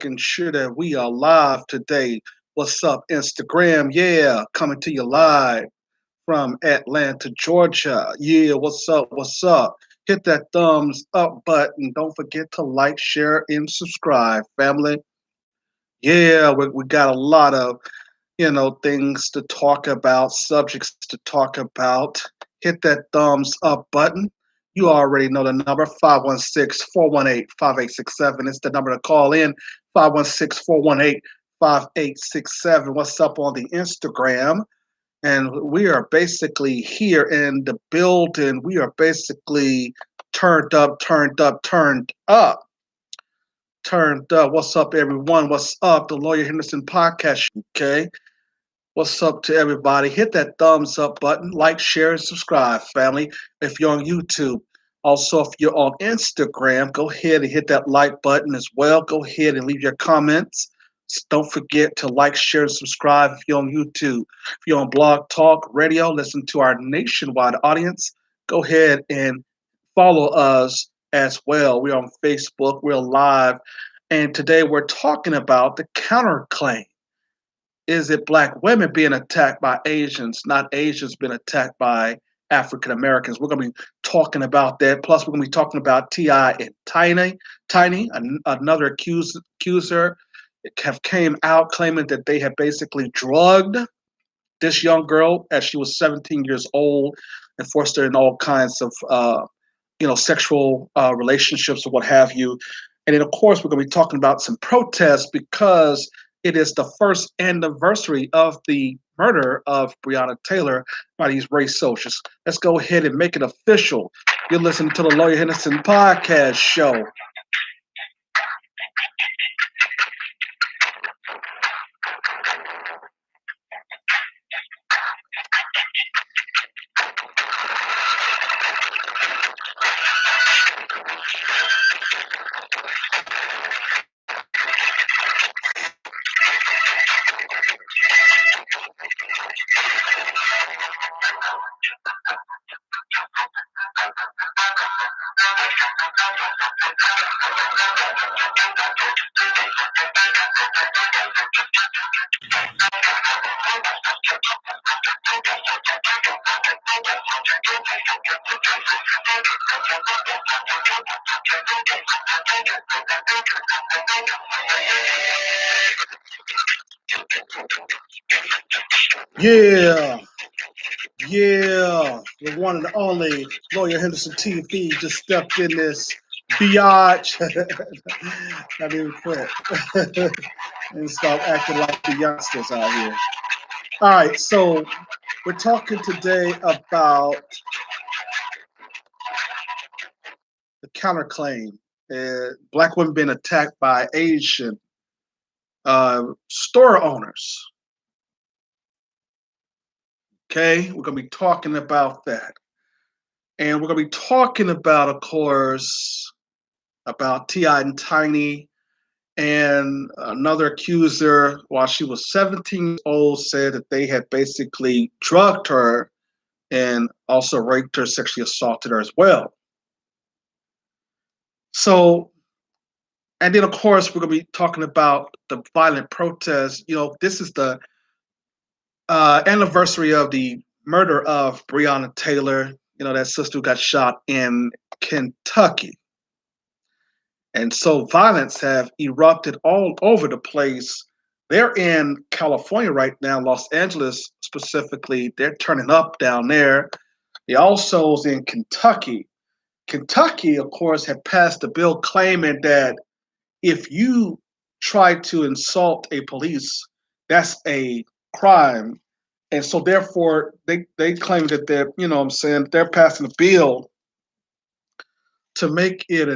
making sure that we are live today. What's up, Instagram? Yeah, coming to you live from Atlanta, Georgia. Yeah, what's up? What's up? Hit that thumbs up button. Don't forget to like, share, and subscribe, family. Yeah, we got a lot of things to talk about, subjects to talk about. Hit that thumbs up button. You already know the number 516-418-5867. It's the number to call in 516-418-5867. What's up on the Instagram? And we are basically here in the building. We are basically turned up, turned up, turned up turned up. What's up, everyone? What's up? The Lawyer Henderson podcast. Okay. What's up to everybody? Hit that thumbs up button, like, share, and subscribe, family. If you're on YouTube, also if you're on Instagram, go ahead and hit that like button as well. Go ahead and leave your comments. Don't forget to like, share, and subscribe if you're on YouTube. If you're on Blog Talk Radio, listen to our nationwide audience. Go ahead and follow us as well. We're on Facebook. We're live. And today we're talking about the counterclaim. Is it black women being attacked by Asians, not Asians being attacked by African Americans? We're going to be talking about that. Plus, we're going to be talking about T.I. and Tiny, another accuser, have came out claiming that they have basically drugged this young girl as she was 17 years old and forced her in all kinds of, sexual relationships or what have you. And then, of course, we're going to be talking about some protests because it is the first anniversary of the murder of Breonna Taylor by these race soldiers. Let's go ahead and make it official. You're listening to the Lawyer Henderson podcast show. Yeah, the one and only Lawyer Henderson TV just stepped in this biatch. Not even quit. And stop acting like the youngsters out here. All right, so we're talking today about the counterclaim. Black women being attacked by Asian store owners. Okay, we're going to be talking about that. And we're going to be talking about, of course, about T.I. and Tiny. And another accuser, while she was 17 years old, said that they had basically drugged her and also raped her, sexually assaulted her as well. So, and then, of course, we're going to be talking about the violent protests. This is the anniversary of the murder of Breonna Taylor, that sister who got shot in Kentucky. And so violence have erupted all over the place. They're in California right now, Los Angeles specifically. They're turning up down there. They also is in Kentucky. Kentucky, of course, had passed a bill claiming that if you try to insult a police, that's a crime. And so therefore they claim that they're passing a bill to make it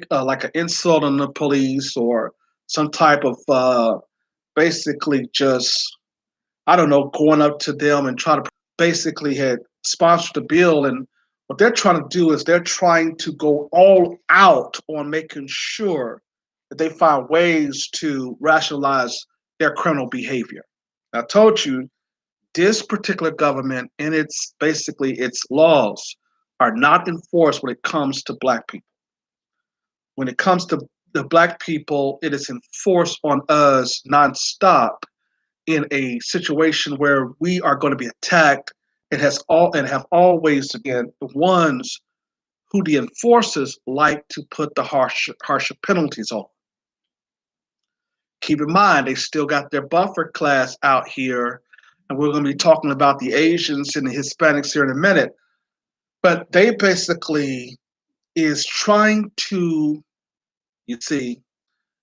like an insult on the police or some type of basically just, I don't know, going up to them and try to basically had sponsored the bill. And what they're trying to do is they're trying to go all out on making sure that they find ways to rationalize their criminal behavior. I told you this particular government and its laws are not enforced when it comes to black people. When it comes to the black people, it is enforced on us nonstop in a situation where we are going to be attacked. It has all and have always again the ones who the enforcers like to put the harsher penalties on. Keep in mind, they still got their buffer class out here, and we're going to be talking about the Asians and the Hispanics here in a minute. But they basically is trying to, you see,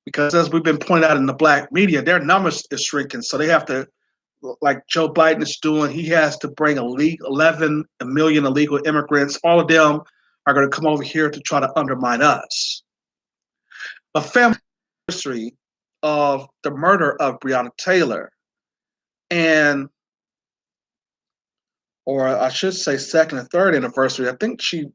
because as we've been pointing out in the black media, their numbers is shrinking, so they have to, like Joe Biden is doing, he has to bring 11 million illegal immigrants. All of them are going to come over here to try to undermine us. A family history of the murder of Breonna Taylor, and or I should say second and third anniversary. I think she,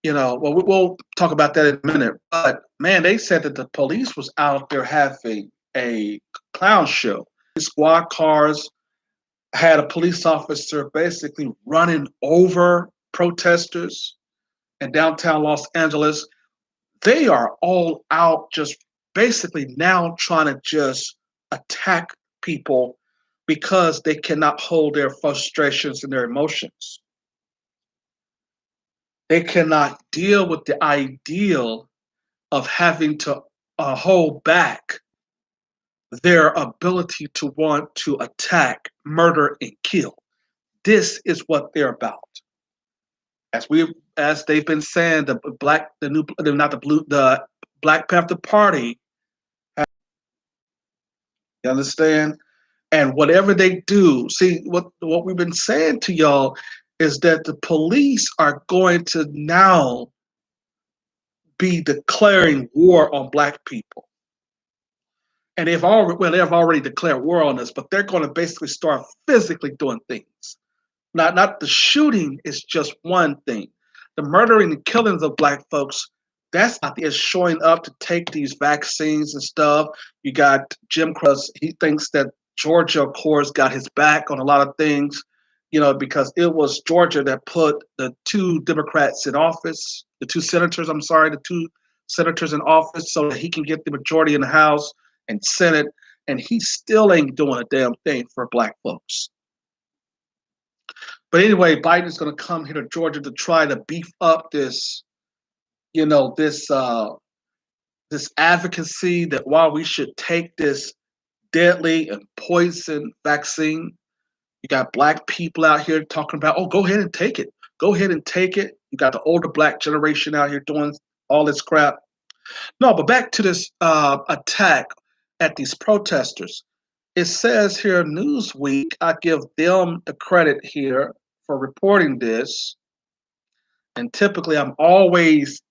well, we'll talk about that in a minute. But man, they said that the police was out there having a clown show. Squad cars had a police officer basically running over protesters in downtown Los Angeles. They are all out just basically now trying to just attack people because they cannot hold their frustrations and their emotions. They cannot deal with the ideal of having to hold back their ability to want to attack, murder, and kill. This is what they're about. As they've been saying, the Black Panther Party. You understand? And whatever they do, see what we've been saying to y'all is that the police are going to now be declaring war on black people. And they've already declared war on us, but they're going to basically start physically doing things. Not the shooting is just one thing. The murdering and killings of black folks, that's not is showing up to take these vaccines and stuff. You got Jim Cross, he thinks that Georgia, of course, got his back on a lot of things, because it was Georgia that put the two Democrats in office, the two senators in office so that he can get the majority in the House and Senate, and he still ain't doing a damn thing for black folks. But anyway, Biden's going to come here to Georgia to try to beef up this, this advocacy that while we should take this deadly and poison vaccine, you got black people out here talking about, oh, go ahead and take it. Go ahead and take it. You got the older black generation out here doing all this crap. No, but back to this attack at these protesters. It says here, Newsweek, I give them the credit here for reporting this. And typically I'm always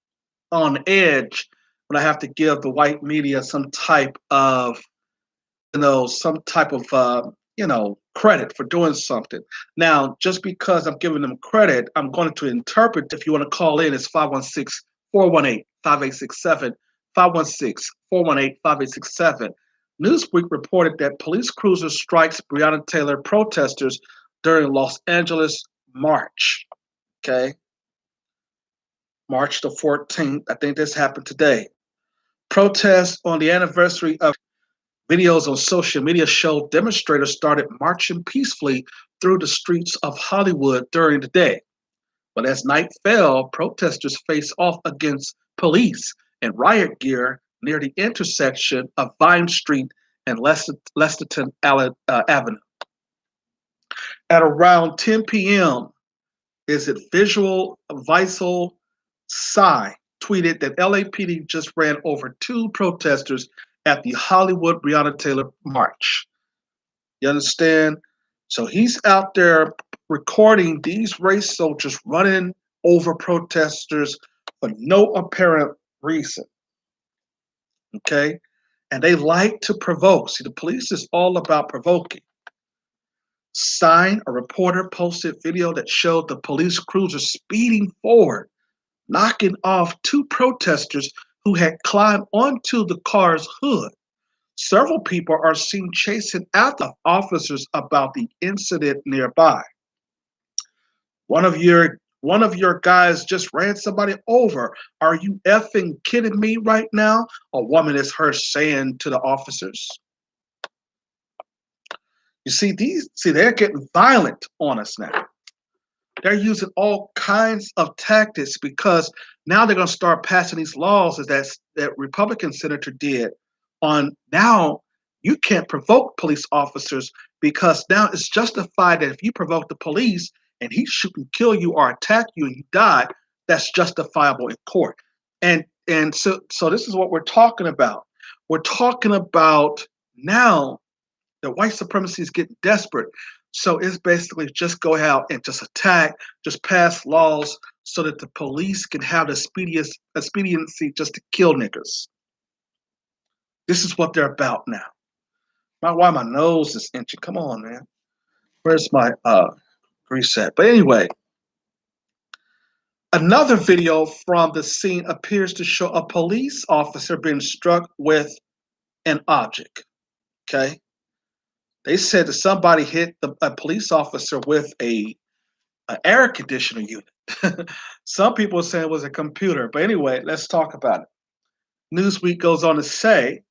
on edge when I have to give the white media some type of credit for doing something. Now, just because I'm giving them credit, I'm going to interpret. If you want to call in, it's 516-418-5867, 516-418-5867. Newsweek reported that police cruiser strikes Breonna Taylor protesters during Los Angeles March. Okay. March the 14th. I think this happened today. Protests on the anniversary of videos on social media show demonstrators started marching peacefully through the streets of Hollywood during the day. But as night fell, protesters faced off against police in riot gear near the intersection of Vine Street and Lesterton Avenue. At around 10 p.m., Visual Visal Psy tweeted that LAPD just ran over 2 protesters at the Hollywood Breonna Taylor March. You understand? So he's out there recording these race soldiers running over protesters for no apparent reason. Okay? And they like to provoke. See, the police is all about provoking. Sign, a reporter posted video that showed the police cruiser speeding forward, knocking off 2 protesters who had climbed onto the car's hood. Several people are seen chasing after officers about the incident nearby. One of your one of your guys just ran somebody over. Are you effing kidding me right now? A woman is heard saying to the officers. You see, they're getting violent on us now. They're using all kinds of tactics because now they're going to start passing these laws as that Republican senator did on now you can't provoke police officers because now it's justified that if you provoke the police and he shoot and kill you or attack you and you die, that's justifiable in court. And so this is what we're talking about. We're talking about now that white supremacy is getting desperate. So it's basically just go out and just attack, just pass laws so that the police can have the expediency just to kill niggas. This is what they're about now. Why my nose is itching? Come on, man. Where's my reset? But anyway, another video from the scene appears to show a police officer being struck with an object. Okay. They said that somebody hit a police officer with an air conditioner unit. Some people are saying it was a computer. But anyway, let's talk about it. Newsweek goes on to say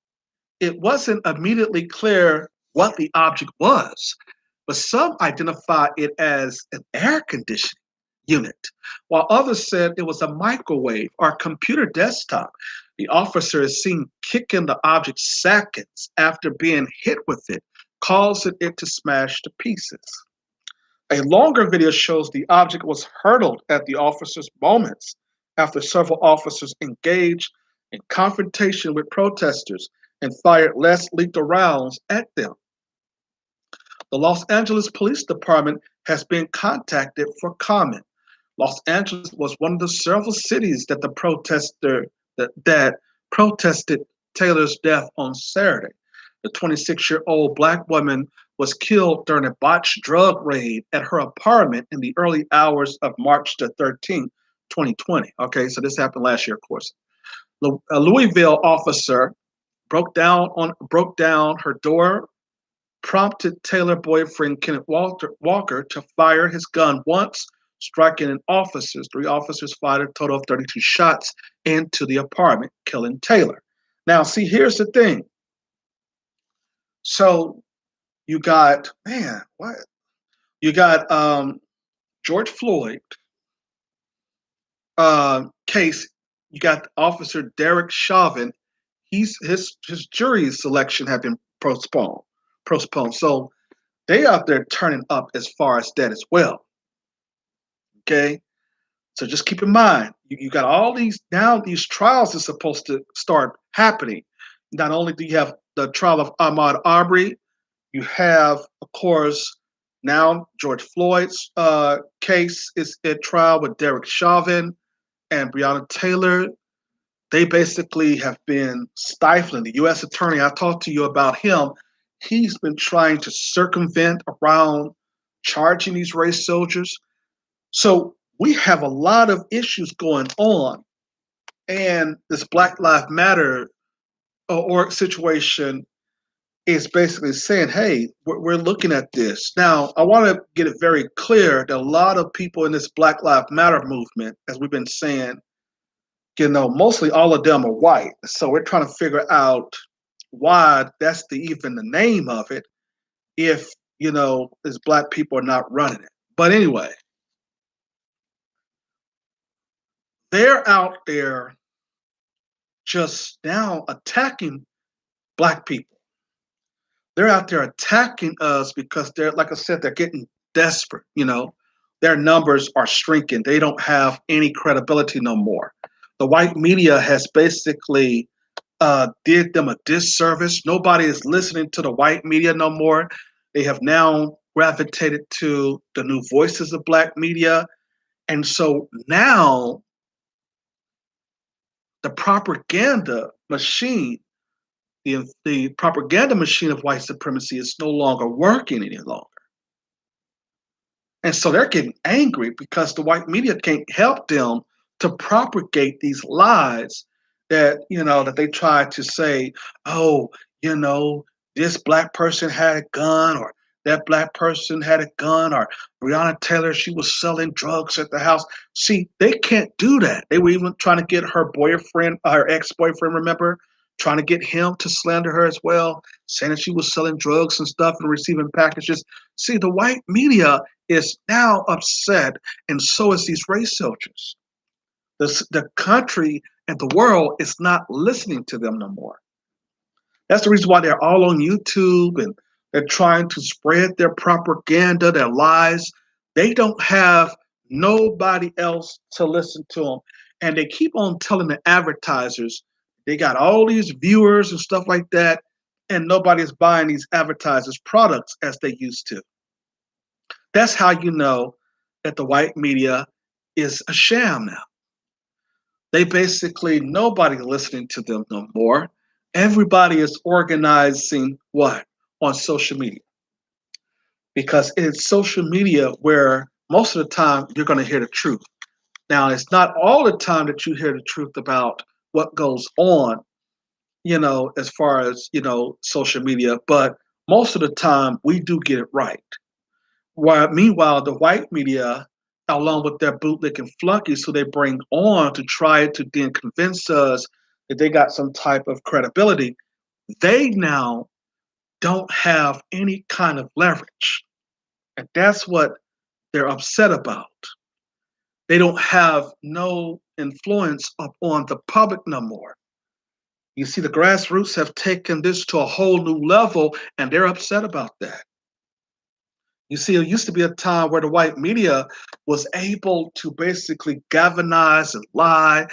it wasn't immediately clear what the object was, but some identify it as an air conditioning unit, while others said it was a microwave or computer desktop. The officer is seen kicking the object seconds after being hit with it, causing it to smash to pieces. A longer video shows the object was hurled at the officers moments after several officers engaged in confrontation with protesters and fired less lethal rounds at them. The Los Angeles Police Department has been contacted for comment. Los Angeles was one of the several cities that that protested Taylor's death on Saturday. The 26-year-old black woman was killed during a botched drug raid at her apartment in the early hours of March the 13th, 2020. Okay, so this happened last year, of course. A Louisville officer broke down her door, prompted Taylor boyfriend Kenneth Walker to fire his gun once, striking an officer. 3 officers fired a total of 32 shots into the apartment, killing Taylor. Now, see, here's the thing. So you got, man, what? You got George Floyd case. You got Officer Derek Chauvin. His jury selection had been postponed. So they out there turning up as far as that as well. Okay, so just keep in mind, you got all these now. These trials are supposed to start happening. Not only do you have the trial of Ahmaud Arbery, you have, of course, now George Floyd's case is at trial with Derek Chauvin and Breonna Taylor. They basically have been stifling. The U.S. attorney, I talked to you about him. He's been trying to circumvent around charging these race soldiers. So we have a lot of issues going on. And this Black Lives Matter or situation is basically saying, hey, we're looking at this. Now, I want to get it very clear that a lot of people in this Black Lives Matter movement, as we've been saying, mostly all of them are white. So we're trying to figure out why that's even the name of it if, as black people are not running it. But anyway, they're out there just now attacking black people. They're out there attacking us because they're, like I said, they're getting desperate. Their numbers are shrinking. They don't have any credibility no more. The white media has basically did them a disservice. Nobody is listening to the white media no more. They have now gravitated to the new voices of black media. And so now the propaganda machine, the propaganda machine of white supremacy is no longer working any longer. And so they're getting angry because the white media can't help them to propagate these lies that, that they try to say, oh, this black person had a gun or that black person had a gun, or Breonna Taylor, she was selling drugs at the house. See, they can't do that. They were even trying to get her boyfriend, her ex-boyfriend, remember, trying to get him to slander her as well, saying that she was selling drugs and stuff and receiving packages. See, the white media is now upset, and so is these race soldiers. The country and the world is not listening to them no more. That's the reason why they're all on YouTube, and they're trying to spread their propaganda, their lies. They don't have nobody else to listen to them. And they keep on telling the advertisers they got all these viewers and stuff like that, and nobody's buying these advertisers' products as they used to. That's how you know that the white media is a sham now. They basically, nobody listening to them no more. Everybody is organizing what? On social media. Because it's social media where most of the time you're going to hear the truth. Now, it's not all the time that you hear the truth about what goes on, as far as, social media, but most of the time we do get it right. While meanwhile, the white media, along with their bootleg and flunkies who they bring on to try to then convince us that they got some type of credibility, they now don't have any kind of leverage. And that's what they're upset about. They don't have no influence upon the public no more. You see, the grassroots have taken this to a whole new level, and they're upset about that. You see, it used to be a time where the white media was able to basically galvanize and lie.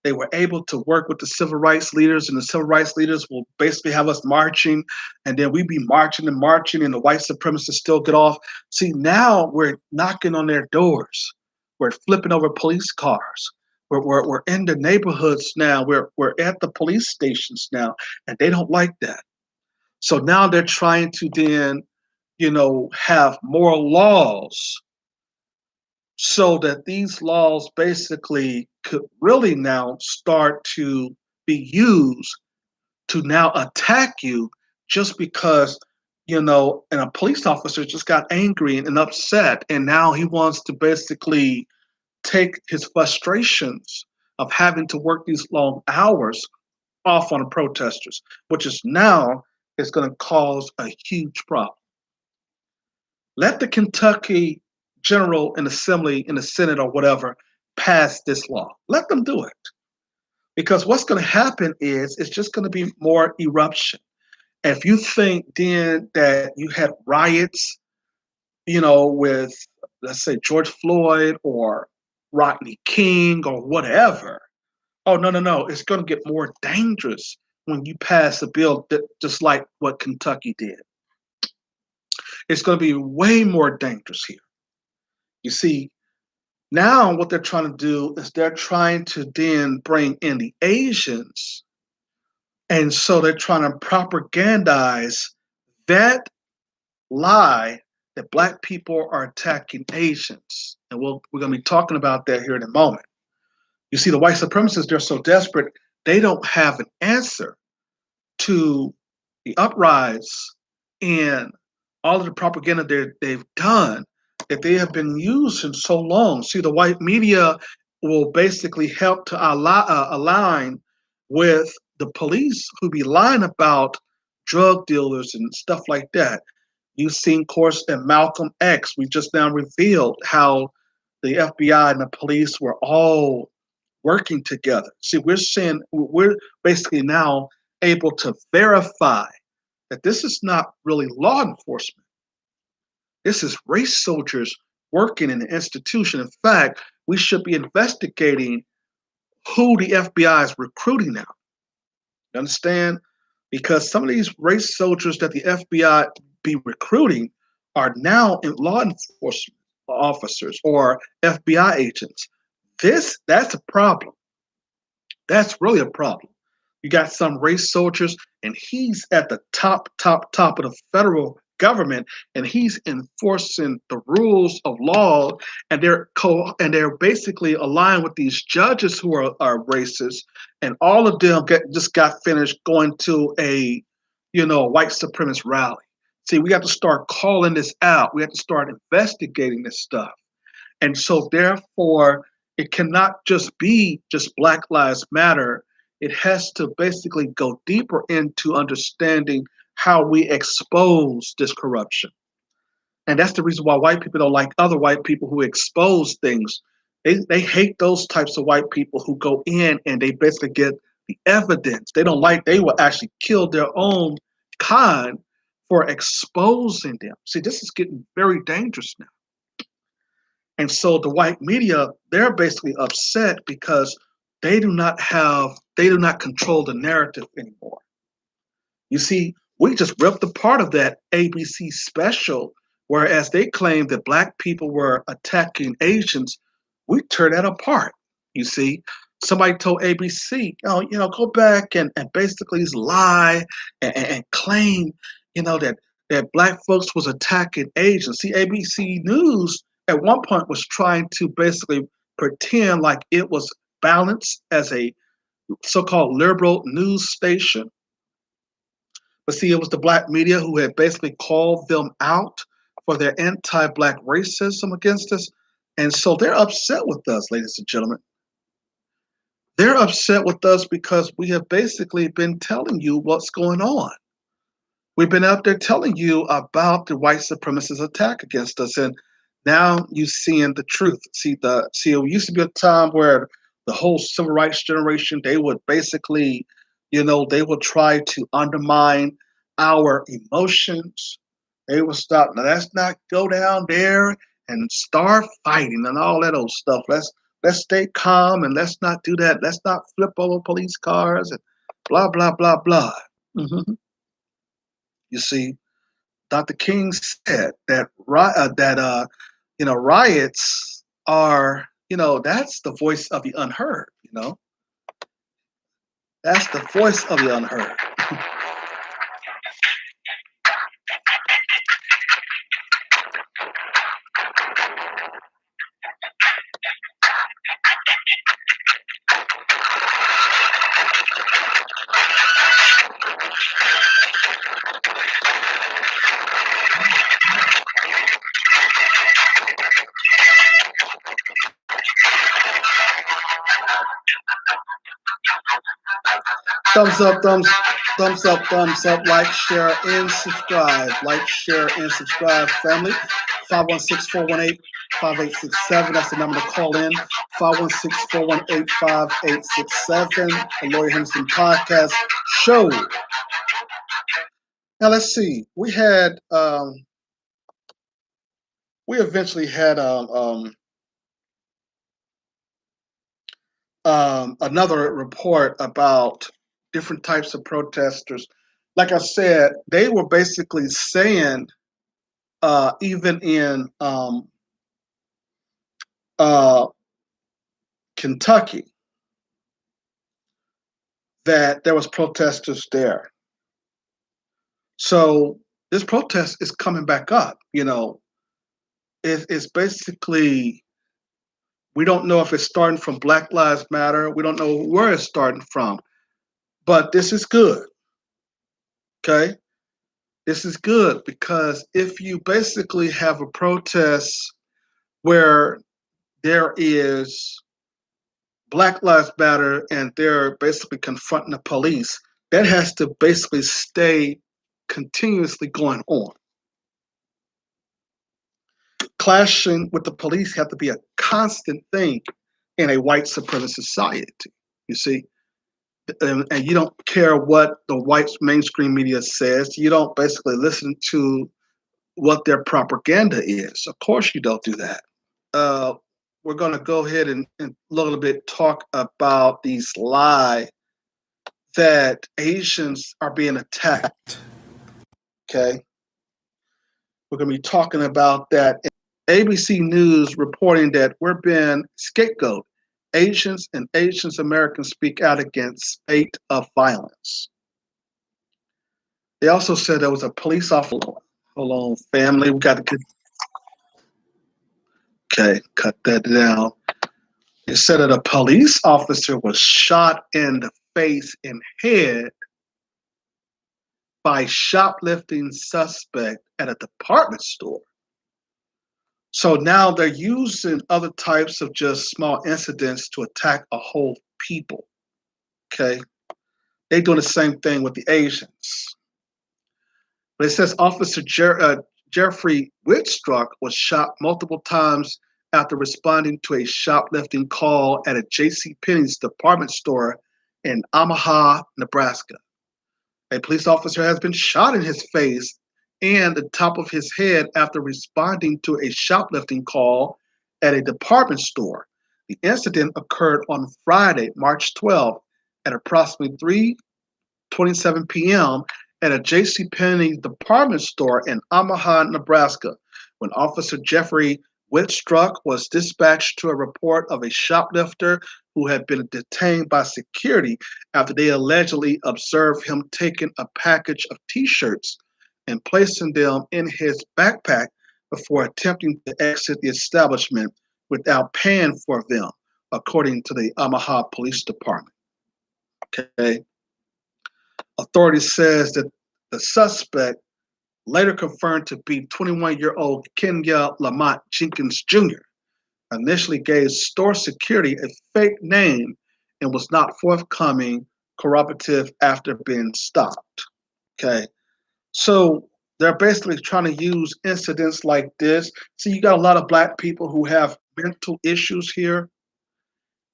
They were able to work with the civil rights leaders, and the civil rights leaders will basically have us marching, and then we be marching and marching, and the white supremacists still get off. See, now we're knocking on their doors. We're flipping over police cars. We're in the neighborhoods now. We're at the police stations now, and they don't like that. So now they're trying to then, have more laws so that these laws basically could really now start to be used to now attack you just because, and a police officer just got angry and upset, and now he wants to basically take his frustrations of having to work these long hours off on the protesters, which is now is going to cause a huge problem. Let the Kentucky General and Assembly in the Senate or whatever pass this law. Let them do it. Because what's going to happen is it's just going to be more eruption. If you think then that you had riots, with, let's say, George Floyd or Rodney King or whatever, oh, no, no, no. It's going to get more dangerous when you pass a bill that, just like what Kentucky did. It's going to be way more dangerous here. You see, now what they're trying to do is they're trying to then bring in the Asians. And so they're trying to propagandize that lie that black people are attacking Asians. And we're going to be talking about that here in a moment. You see, the white supremacists, they're so desperate, they don't have an answer to the uprise and all of the propaganda they've done that they have been using so long. See, the white media will basically help to align with the police who be lying about drug dealers and stuff like that. You've seen, of course, in Malcolm X, we just now revealed how the FBI and the police were all working together. See, we're basically now able to verify that this is not really law enforcement. This is race soldiers working in the institution. In fact, we should be investigating who the FBI is recruiting now. You understand? Because some of these race soldiers that the FBI be recruiting are now in law enforcement officers or FBI agents. That's a problem. That's really a problem. You got some race soldiers, and he's at the top of the federal government, and he's enforcing the rules of law, and they're basically aligned with these judges who are racist, and all of them just got finished going to a white supremacist rally. See, we have to start calling this out. We have to start investigating this stuff. And so, therefore, it cannot just be just Black Lives Matter. It has to basically go deeper into understanding how we expose this corruption. And that's the reason why white people don't like other white people who expose things. They hate those types of white people who go in and they basically get the evidence. They don't like, they will actually kill their own kind for exposing them. See, this is getting very dangerous now. And so the white media, they're basically upset because they do not control the narrative anymore. You see, we just ripped apart of that ABC special, whereas they claimed that Black people were attacking Asians. We tore that apart. You see, somebody told ABC, go back and basically lie and claim, that Black folks was attacking Asians. See, ABC News at one point was trying to basically pretend like it was balanced as a so-called liberal news station. But see, it was the Black media who had basically called them out for their anti-Black racism against us. And so they're upset with us, ladies and gentlemen. They're upset with us because we have basically been telling you what's going on. We've been out there telling you about the white supremacist attack against us, and now you're seeing the truth. See, it used to be a time where the whole civil rights generation, they would basically, they would try to undermine our emotions. They would stop. Now, let's not go down there and start fighting and all that old stuff. Let's stay calm and let's not do that. Let's not flip over police cars and blah blah blah blah. Mm-hmm. You see, Dr. King said that riots are, that's the voice of the unheard. That's the voice of the unheard. Thumbs up, thumbs up, like, share, and subscribe. Like, share, and subscribe, family. 516-418-5867. That's the number to call in. 516-418-5867. The Lawyer Henderson Podcast Show. Now let's see. We eventually had another report about different types of protesters. Like I said, they were basically saying, even in Kentucky, that there was protesters there. So this protest is coming back up. It's basically, we don't know if it's starting from Black Lives Matter. We don't know where it's starting from, but this is good. Okay. This is good because if you basically have a protest where there is Black Lives Matter and they're basically confronting the police, that has to basically stay continuously going on. Clashing with the police have to be a constant thing in a white supremacist society, you see. And you don't care what the white mainstream media says. You don't basically listen to what their propaganda is. Of course you don't do that. We're going to go ahead and a little bit talk about these lies that Asians are being attacked. Okay. We're going to be talking about that. ABC News reporting that we're being scapegoat. Asians and Asian Americans speak out against spate of violence. They also said there was a police officer. Hold on, family. We got to get. Okay, cut that down. They said that a police officer was shot in the face and head by shoplifting suspect at a department store. So now they're using other types of just small incidents to attack a whole people. Okay. They're doing the same thing with the Asians. But it says Officer Jeffrey Whitstruck was shot multiple times after responding to a shoplifting call at a J.C. Penney's department store in Omaha, Nebraska. A police officer has been shot in his face and the top of his head after responding to a shoplifting call at a department store. The incident occurred on Friday, March 12th at approximately 3:27 p.m. at a J.C. Penney department store in Omaha, Nebraska, when Officer Jeffrey Whitstruck was dispatched to a report of a shoplifter who had been detained by security after they allegedly observed him taking a package of T-shirts and placing them in his backpack before attempting to exit the establishment without paying for them, according to the Omaha Police Department. Okay. Authorities says that the suspect, later confirmed to be 21-year-old Kenya Lamont Jenkins Jr., initially gave store security a fake name and was not forthcoming corroborative after being stopped. Okay. So they're basically trying to use incidents like this. See, you got a lot of black people who have mental issues here,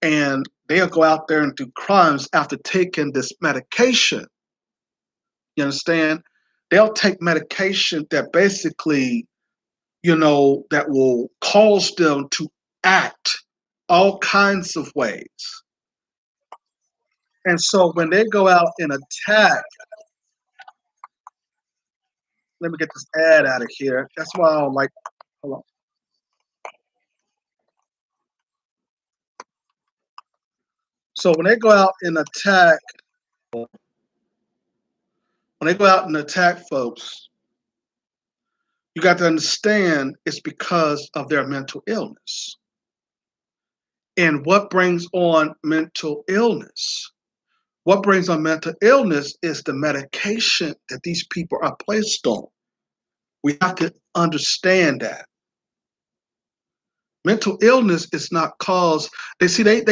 and they'll go out there and do crimes after taking this medication. You understand? They'll take medication that basically, that will cause them to act all kinds of ways. And so when they go out and attack, let me get this ad out of here. That's why I don't like, hold on. So when they go out and attack, folks, you got to understand it's because of their mental illness. And what brings on mental illness? What brings on mental illness is the medication that these people are placed on. We have to understand that. Mental illness is not caused, they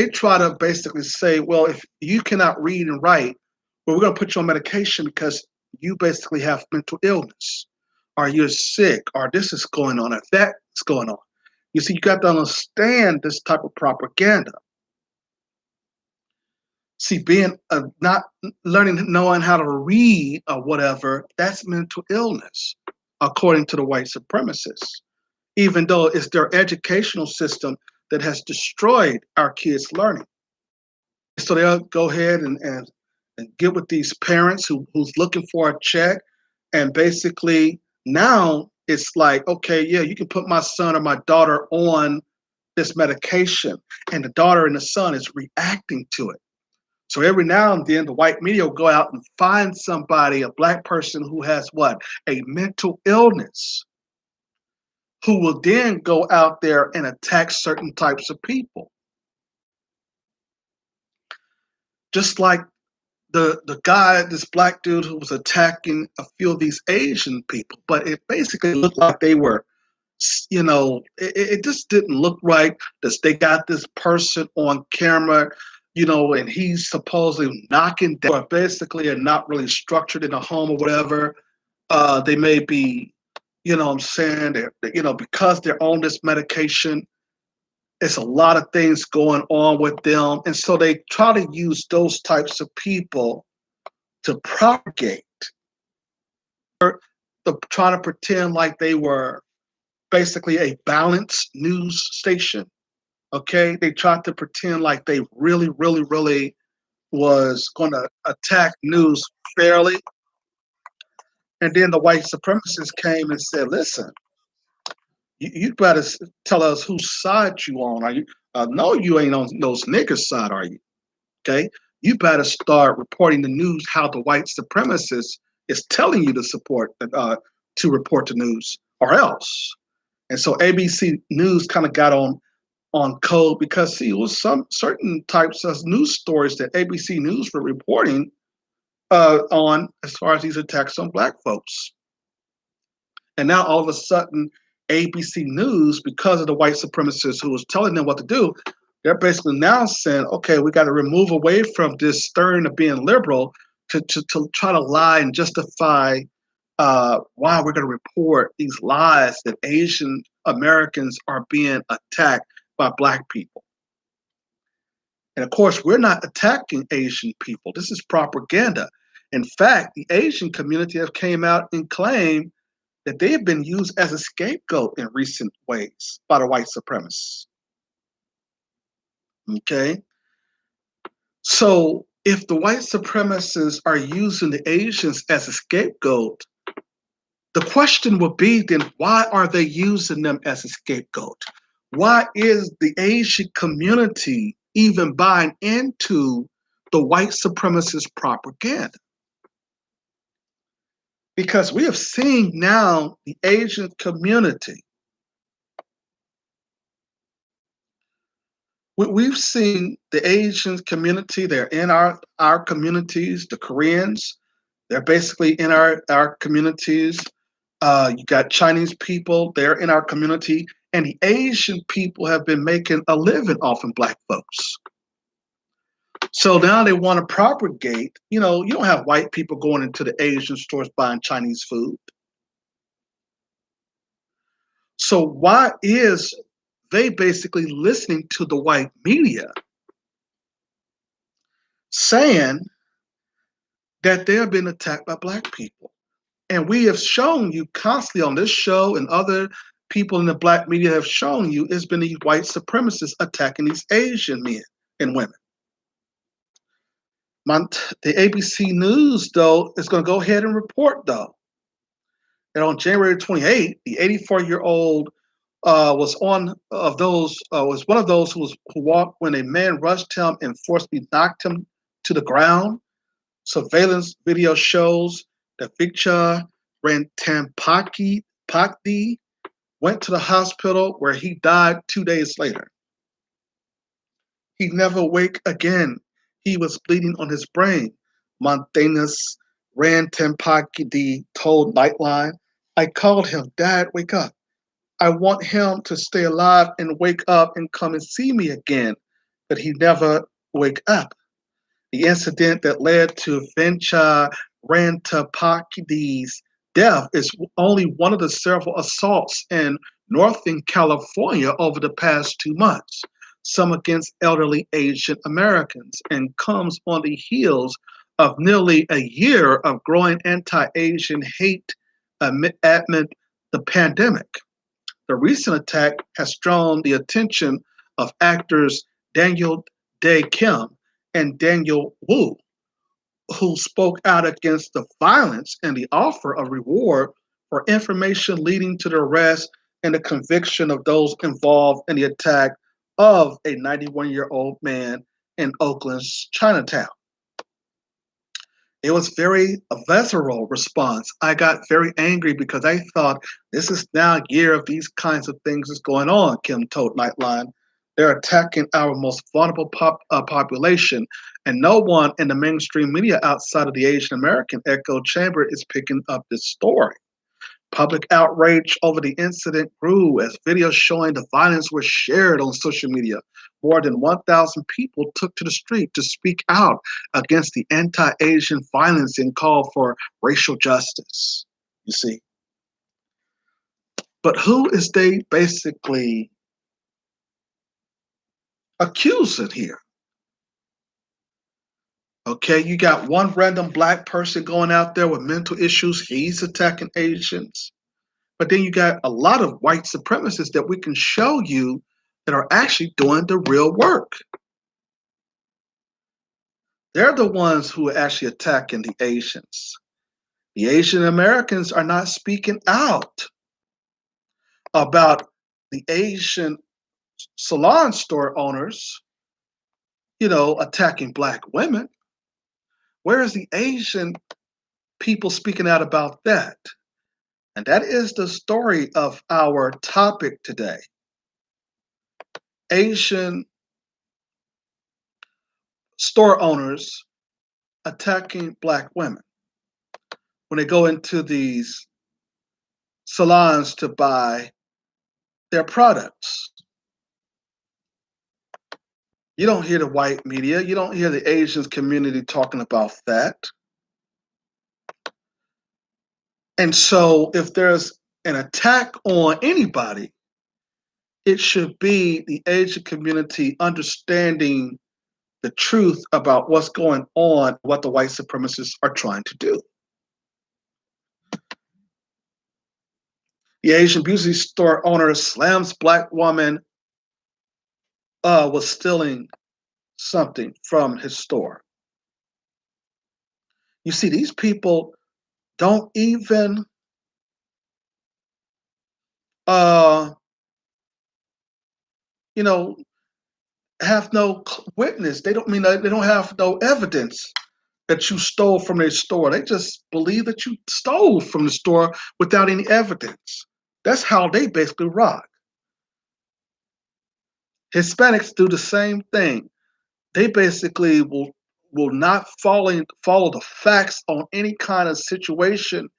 try to basically say, well, if you cannot read and write, well, we're going to put you on medication because you basically have mental illness, or you're sick, or this is going on, or that's going on. You see, you got to understand this type of propaganda. See, being not knowing how to read or whatever, that's mental illness, according to the white supremacists, even though it's their educational system that has destroyed our kids' learning. So they'll go ahead and get with these parents who's looking for a check, and basically now it's like, okay, yeah, you can put my son or my daughter on this medication, and the daughter and the son is reacting to it. So every now and then, the white media will go out and find somebody, a black person who has what? A mental illness, who will then go out there and attack certain types of people. Just like the guy, this black dude who was attacking a few of these Asian people, but it basically looked like they were, it just didn't look right that they got this person on camera, and he's supposedly knocking down, or basically are not really structured in a home or whatever. They may be, I'm saying, because they're on this medication, it's a lot of things going on with them. And so they try to use those types of people to propagate, to try to pretend like they were basically a balanced news station. Okay, they tried to pretend like they really, really, really was going to attack news fairly. And then the white supremacists came and said, listen, you better tell us whose side you on. Are you? No, you ain't on those niggas' side, are you? Okay, you better start reporting the news how the white supremacist is telling you to report the news, or else. And so ABC News kind of got on code, because see, it was some certain types of news stories that ABC News were reporting on as far as these attacks on black folks. And now all of a sudden, ABC News, because of the white supremacists who was telling them what to do, they're basically now saying, okay, we got to remove away from this stern of being liberal to try to lie and justify why we're going to report these lies that Asian Americans are being attacked by black people. And of course, we're not attacking Asian people. This is propaganda. In fact, the Asian community have came out and claimed that they have been used as a scapegoat in recent ways by the white supremacists. Okay? So if the white supremacists are using the Asians as a scapegoat, the question would be then why are they using them as a scapegoat? Why is the Asian community even buying into the white supremacist propaganda? Because we have seen now the Asian community. We've seen the Asian community, they're in our communities, the Koreans, they're basically in our communities. You got Chinese people, they're in our community, and the Asian people have been making a living off of black folks. So now they want to propagate, you don't have white people going into the Asian stores buying Chinese food. So why is they basically listening to the white media saying that they have been attacked by black people? And we have shown you constantly on this show, and other people in the black media have shown you, it's been these white supremacists attacking these Asian men and women. The ABC News, though, is going to go ahead and report, though, that on January 28th, the 84-year-old was one of those who walked when a man rushed him and forcibly knocked him to the ground. Surveillance video shows that Victor Rantampakdi went to the hospital where he died 2 days later. He never wake again. He was bleeding on his brain. Montanus Rantampakdi told Nightline, I called him, Dad, wake up. I want him to stay alive and wake up and come and see me again. But he never wake up. The incident that led to Vencha Rantapakdi's death is only one of the several assaults in Northern California over the past 2 months, some against elderly Asian Americans, and comes on the heels of nearly a year of growing anti-Asian hate amid the pandemic. The recent attack has drawn the attention of actors Daniel Dae Kim and Daniel Wu, who spoke out against the violence and the offer of reward for information leading to the arrest and the conviction of those involved in the attack of a 91-year-old man in Oakland's Chinatown. It was a visceral response. I got very angry because I thought this is now a year of these kinds of things is going on, Kim told Nightline. They're attacking our most vulnerable population, and no one in the mainstream media outside of the Asian American echo chamber is picking up this story. Public outrage over the incident grew as videos showing the violence were shared on social media. More than 1,000 people took to the street to speak out against the anti-Asian violence and call for racial justice, you see. But who is they basically accusing here? Okay, you got one random black person going out there with mental issues, he's attacking Asians. But then you got a lot of white supremacists that we can show you that are actually doing the real work. They're the ones who are actually attacking the Asians. The Asian Americans are not speaking out about the Asian salon store owners, attacking black women. Where is the Asian people speaking out about that? And that is the story of our topic today. Asian store owners attacking black women when they go into these salons to buy their products. You don't hear the white media, you don't hear the Asian community talking about that. And so, if there's an attack on anybody, it should be the Asian community understanding the truth about what's going on, what the white supremacists are trying to do. The Asian beauty store owner slams black woman was stealing something from his store. You see, these people don't even uh, you know, have no witness. They don't have no evidence that you stole from their store. They just believe that you stole from the store without any evidence. That's how they basically rock. Hispanics do the same thing. They basically will not follow the facts on any kind of situation,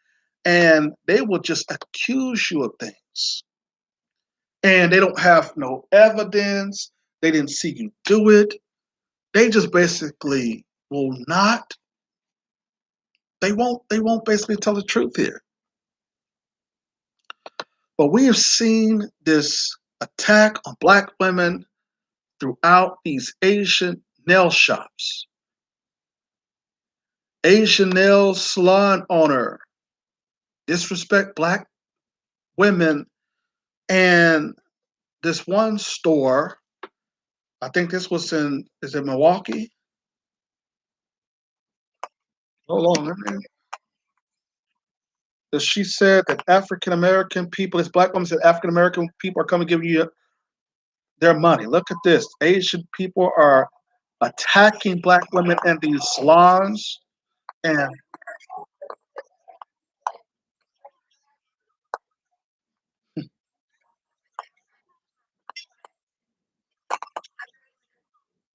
and they will just accuse you of things. And they don't have no evidence. They didn't see you do it. They just basically will not. They won't basically tell the truth here. But we have seen this attack on black women throughout these Asian nail shops. Asian nail salon owner disrespect black women, and this one store, I think this was is it Milwaukee? Hold on, she said that African American people, this black woman said African American people are coming to give you their money. Look at this. Asian people are attacking black women in these salons. And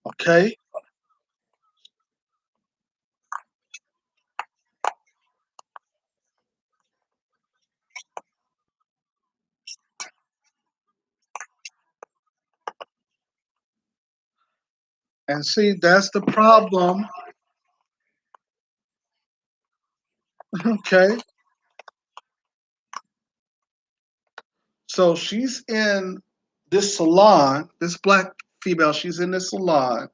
okay, and see that's the problem. Okay, so she's in this salon. This black female, she's in this salon.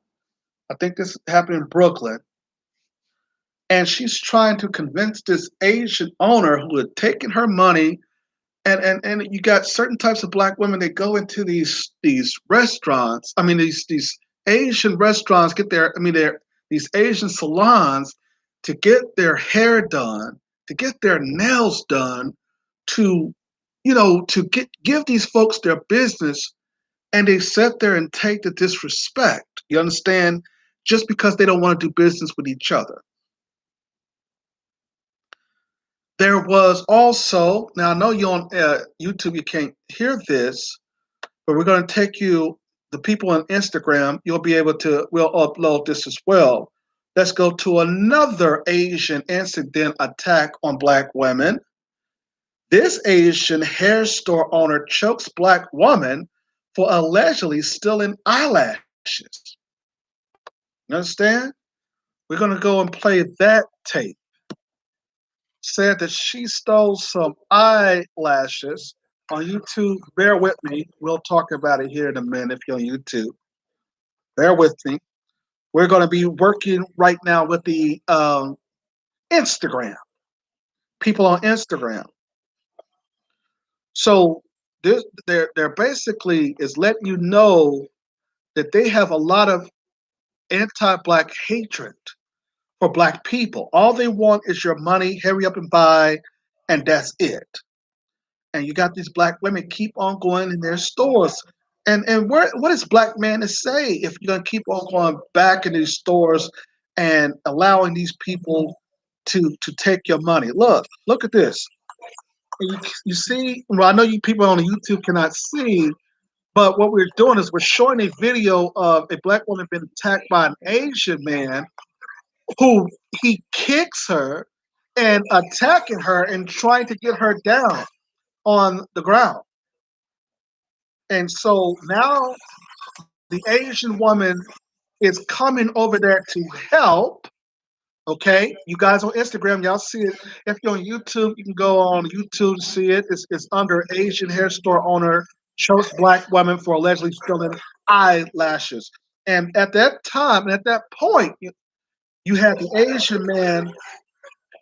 I think this happened in Brooklyn, and she's trying to convince this Asian owner who had taken her money. And you got certain types of black women that go into these restaurants. I mean these Asian restaurants get their I mean they're these Asian salons to get their hair done, to get their nails done, to to give these folks their business, and they sit there and take the disrespect. You understand? Just because they don't want to do business with each other. There was also, now I know you on YouTube, you can't hear this, but we're going to take you, the people on Instagram, you'll be able to, we'll upload this as well. Let's go to another Asian incident attack on black women. This Asian hair store owner chokes black woman for allegedly stealing eyelashes. You understand? We're going to go and play that tape. Said that she stole some eyelashes on YouTube. Bear with me. We'll talk about it here in a minute if you're on YouTube. Bear with me. We're going to be working right now with the Instagram, people on Instagram. So they're basically is letting you know that they have a lot of anti-black hatred for black people. All they want is your money, hurry up and buy, and that's it. And you got these black women keep on going in their stores. And what is black man to say if you're gonna keep on going back in these stores and allowing these people to take your money? Look at this. You see, well, I know you people on the YouTube cannot see, but what we're doing is we're showing a video of a black woman being attacked by an Asian man. who he kicks her and attacking her and trying to get her down on the ground. And so now the Asian woman is coming over there to help. Okay, you guys on Instagram, y'all see it. If you're on YouTube, you can go on YouTube to see it. It's under Asian hair store owner chokes black woman for allegedly stealing eyelashes. And at that time, at that point, you had the Asian man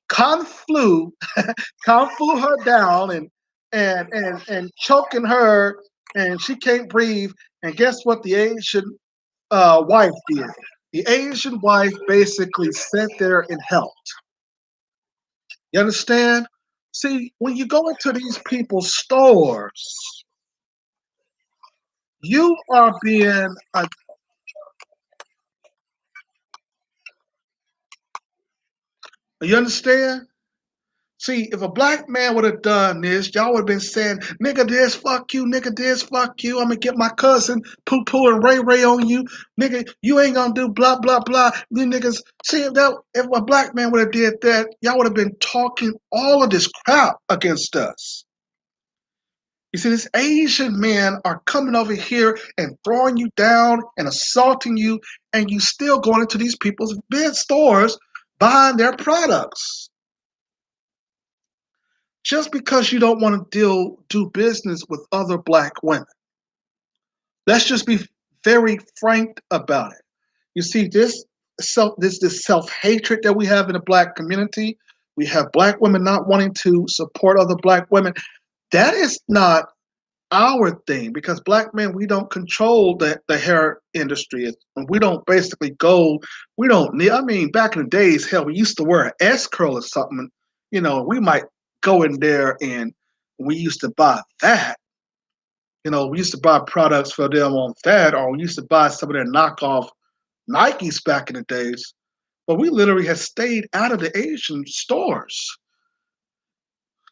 kung flu, kung flu her down and choking her, and she can't breathe. And guess what? The Asian wife did. The Asian wife basically sat there and helped. You understand? See, when you go into these people's stores, you are being you understand? See, if a black man would have done this, y'all would have been saying, nigga this, fuck you, nigga this, fuck you. I'm gonna get my cousin Poo Poo and Ray Ray on you. Nigga, you ain't gonna do blah blah blah. You niggas see if a black man would have did that, y'all would have been talking all of this crap against us. You see, these Asian men are coming over here and throwing you down and assaulting you, and you still going into these people's big stores buying their products. Just because you don't want to do business with other black women. Let's just be very frank about it. You see, this self-hatred that we have in the black community, we have black women not wanting to support other black women. That is not our thing because black men, we don't control the hair industry. We don't basically go, we don't need, I mean, back in the days, hell, we used to wear an S curl or something, we might go in there and we used to buy that. We used to buy products for them on that, or we used to buy some of their knockoff Nikes back in the days. But we literally have stayed out of the Asian stores.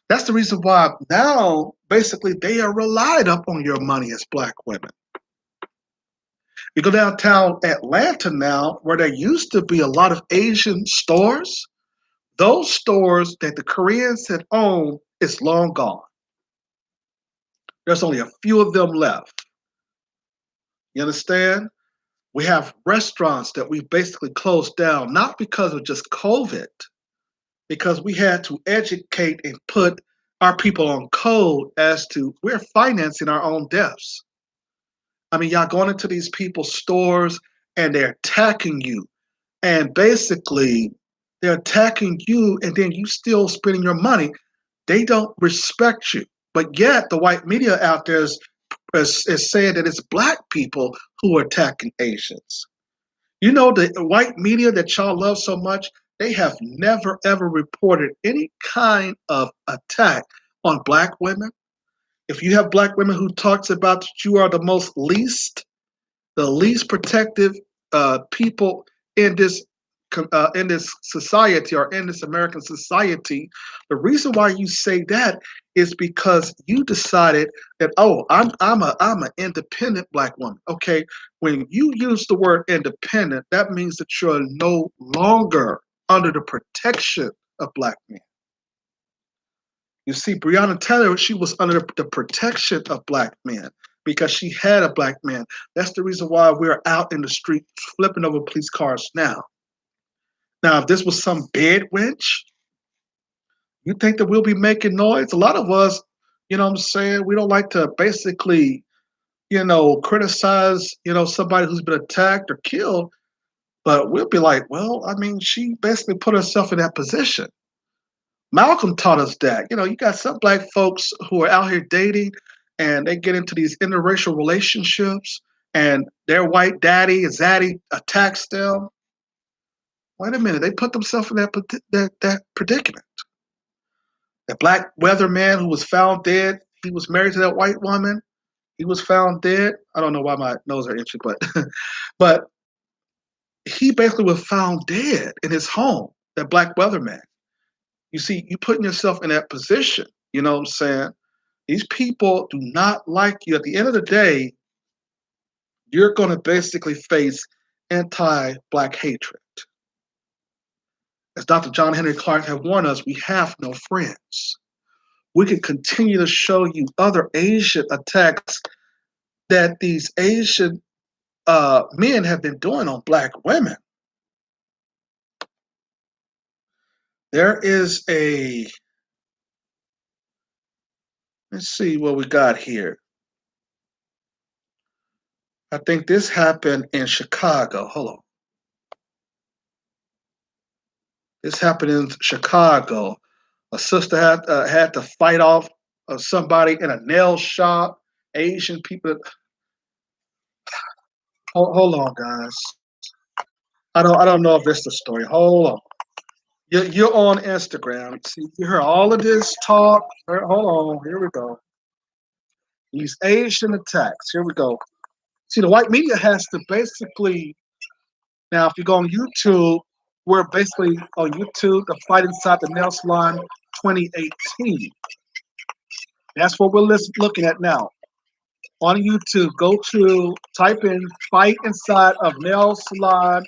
That's the reason why now, basically, they are relied up on your money as black women. You go downtown Atlanta now, where there used to be a lot of Asian stores. Those stores that the Koreans had owned is long gone. There's only a few of them left. You understand? We have restaurants that we basically closed down, not because of just COVID, because we had to educate and put our people on code as to we're financing our own deaths. I mean, y'all going into these people's stores and they're attacking you. And basically, they're attacking you and then you still spending your money. They don't respect you. But yet, the white media out there is saying that it's black people who are attacking Asians. You know, the white media that y'all love so much, they have never ever reported any kind of attack on black women. If you have black women who talks about that you are the least protective people in this society or in this American society, the reason why you say that is because you decided that I'm an independent black woman. Okay, when you use the word independent, that means that you're no longer under the protection of black men. You see, Breonna Taylor, she was under the protection of black men because she had a black man. That's the reason why we're out in the street flipping over police cars now. Now, if this was some bed wench, you think that we'll be making noise? A lot of us, you know what I'm saying, we don't like to basically, criticize, somebody who's been attacked or killed, but we'll be like, well, I mean, she basically put herself in that position. Malcolm taught us that. You got some black folks who are out here dating and they get into these interracial relationships and their white daddy and zaddy attacks them. Wait a minute, they put themselves in that predicament. The black weatherman who was found dead, he was married to that white woman. He was found dead. I don't know why my nose are itchy, but but he basically was found dead in his home, that black weatherman. You see, you putting yourself in that position, you know what I'm saying? These people do not like you. At the end of the day, you're going to basically face anti-black hatred. As Dr. John Henry Clark have warned us, we have no friends. We can continue to show you other Asian attacks that these Asian men have been doing on black women. There is let's see what we got here. I think this happened in Chicago. Hold on. This happened in Chicago. A sister had to fight off somebody in a nail shop. Asian people. Hold on, guys. I don't know if this is the story. Hold on. You're on Instagram. See, you heard all of this talk. Hold on. Here we go. These Asian attacks. Here we go. See, the white media has to basically now. If you go on YouTube, we're basically on YouTube. The Fight Inside the Nail Salon 2018. That's what we're looking at now. On YouTube, go to type in Fight Inside of Nail Salon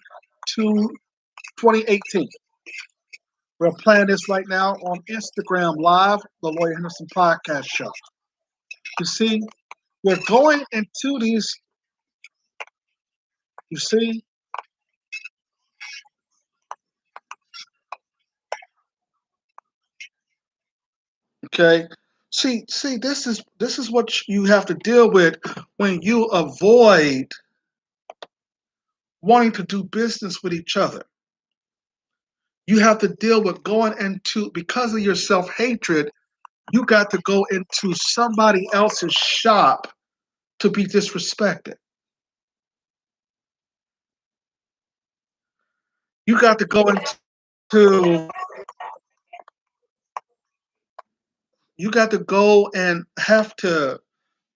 2018. We're playing this right now on Instagram Live, the Lawyer Henderson Podcast Show. You see, we're going into these, you see, okay. See, this is what you have to deal with when you avoid wanting to do business with each other. You have to deal with going into, because of your self-hatred, you got to go into somebody else's shop to be disrespected. You got to go into, you got to go and have to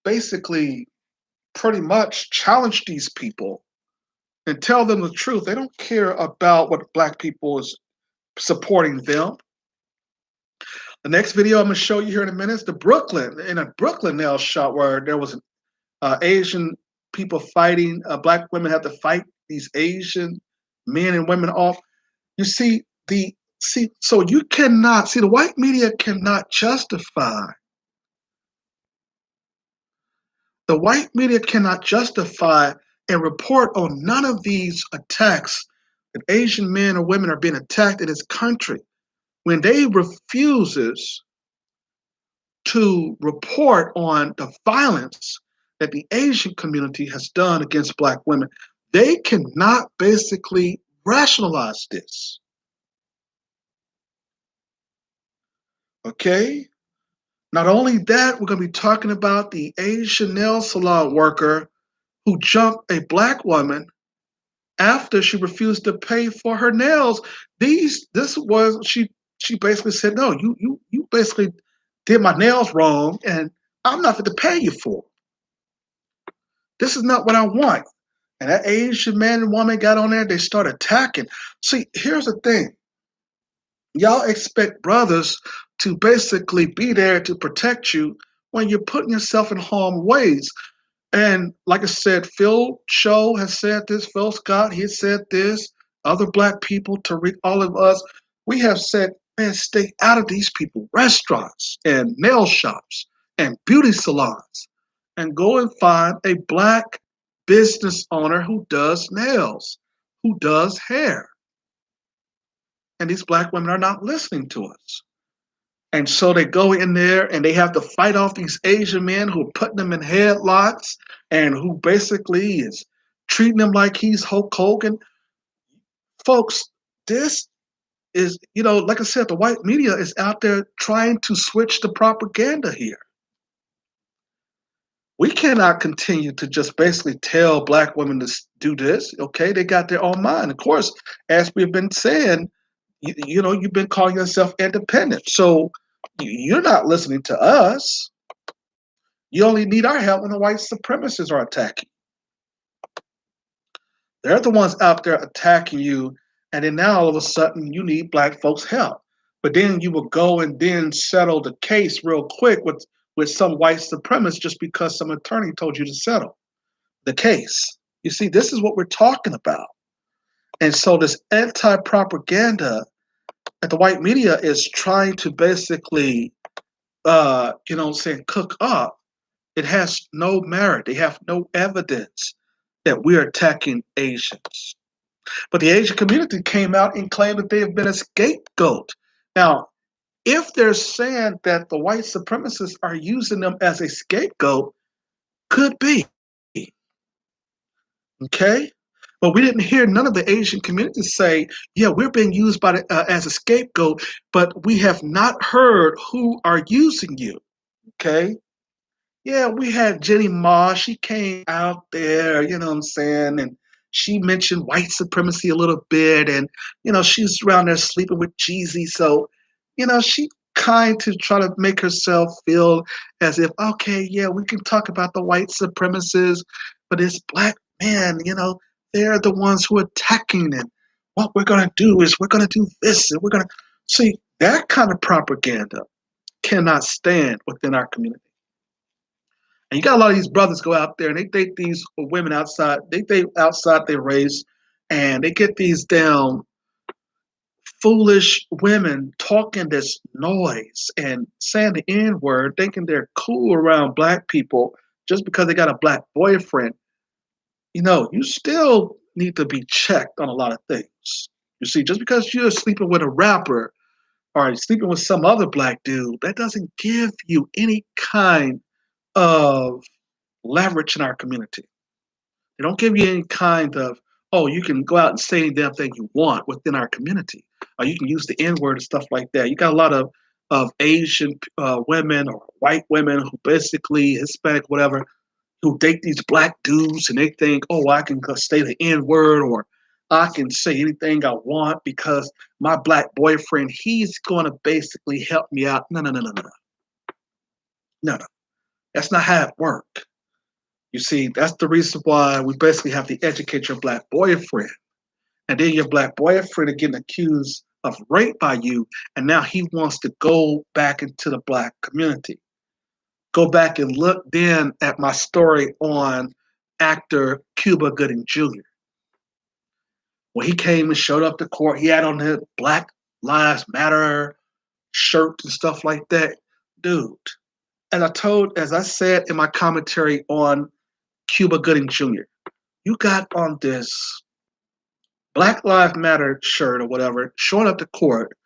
basically pretty much challenge these people and tell them the truth. They don't care about what black people is supporting them. The next video I'm going to show you here in a minute is in a Brooklyn nail shop where there was Asian people fighting. Black women have to fight these Asian men and women off. You so you cannot see, the white media cannot justify. The white media cannot justify and report on none of these attacks that Asian men or women are being attacked in this country when they refuses to report on the violence that the Asian community has done against black women. They cannot basically rationalize this. Okay? Not only that, we're going to be talking about the Asian nail salon worker who jumped a black woman after she refused to pay for her nails. She basically said, no, you basically did my nails wrong and I'm not going to pay you for it. This is not what I want. And that Asian man and woman got on there, they start attacking. See, here's the thing. Y'all expect brothers to basically be there to protect you when you're putting yourself in harm's ways. And like I said, Phil Cho has said this, Phil Scott, he said this, other black people, Tariq, all of us, we have said, man, stay out of these people, restaurants and nail shops and beauty salons, and go and find a black business owner who does nails, who does hair. And these black women are not listening to us. And so they go in there and they have to fight off these Asian men who are putting them in headlocks and who basically is treating them like he's Hulk Hogan. Folks, this is, like I said, the white media is out there trying to switch the propaganda here. We cannot continue to just basically tell black women to do this. Okay, they got their own mind. Of course, as we've been saying, you've been calling yourself independent. So you're not listening to us. You only need our help when the white supremacists are attacking. They're the ones out there attacking you, and then now all of a sudden you need black folks' help. But then you will go and then settle the case real quick with some white supremacist just because some attorney told you to settle the case. You see, this is what we're talking about. And so this anti-propaganda that the white media is trying to basically, cook up, it has no merit. They have no evidence that we're attacking Asians. But the Asian community came out and claimed that they have been a scapegoat. Now, if they're saying that the white supremacists are using them as a scapegoat, could be. Okay? But we didn't hear none of the Asian communities say, yeah, we're being used as a scapegoat, but we have not heard who are using you. Okay? Yeah, we had Jenny Ma. She came out there, you know what I'm saying? And she mentioned white supremacy a little bit. And, she's around there sleeping with Jeezy. So, she kind to try to make herself feel as if, okay, yeah, we can talk about the white supremacists, but it's black men, they're the ones who are attacking. And what we're going to do is we're going to do this. And we're going to see that kind of propaganda cannot stand within our community. And you got a lot of these brothers go out there and they date these women outside. They date outside their race, and they get these damn foolish women talking this noise and saying the N word, thinking they're cool around black people just because they got a black boyfriend. You still need to be checked on a lot of things. You see, just because you're sleeping with a rapper or sleeping with some other black dude, that doesn't give you any kind of leverage in our community. They don't give you any kind of, oh, you can go out and say any damn thing you want within our community. Or you can use the N word and stuff like that. You got a lot of Asian women or white women who basically, Hispanic, whatever, who date these black dudes and they think, oh, I can say the N word or I can say anything I want because my black boyfriend, he's going to basically help me out. No, no, no, no, no. No, no. That's not how it works. You see, that's the reason why we basically have to educate your black boyfriend. And then your black boyfriend is getting accused of rape by you, and now he wants to go back into the black community. Go back and look then at my story on actor Cuba Gooding Jr. When he came and showed up to court, he had on his Black Lives Matter shirt and stuff like that. Dude, as I said in my commentary on Cuba Gooding Jr., you got on this Black Lives Matter shirt or whatever, showing up to court,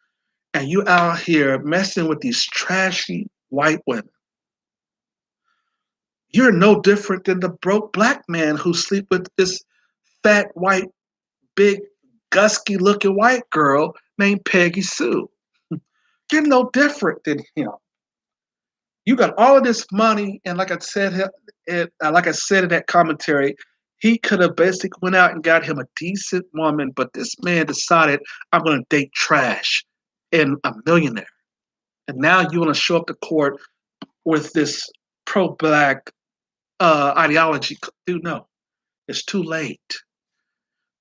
and you out here messing with these trashy white women. You're no different than the broke black man who sleep with this fat, white, big, gusky looking white girl named Peggy Sue. You're no different than him. You got all of this money, and like I said in that commentary, he could have basically went out and got him a decent woman, but this man decided, I'm going to date trash and a millionaire. And now you want to show up to court with this pro-black ideology. Dude, no, it's too late.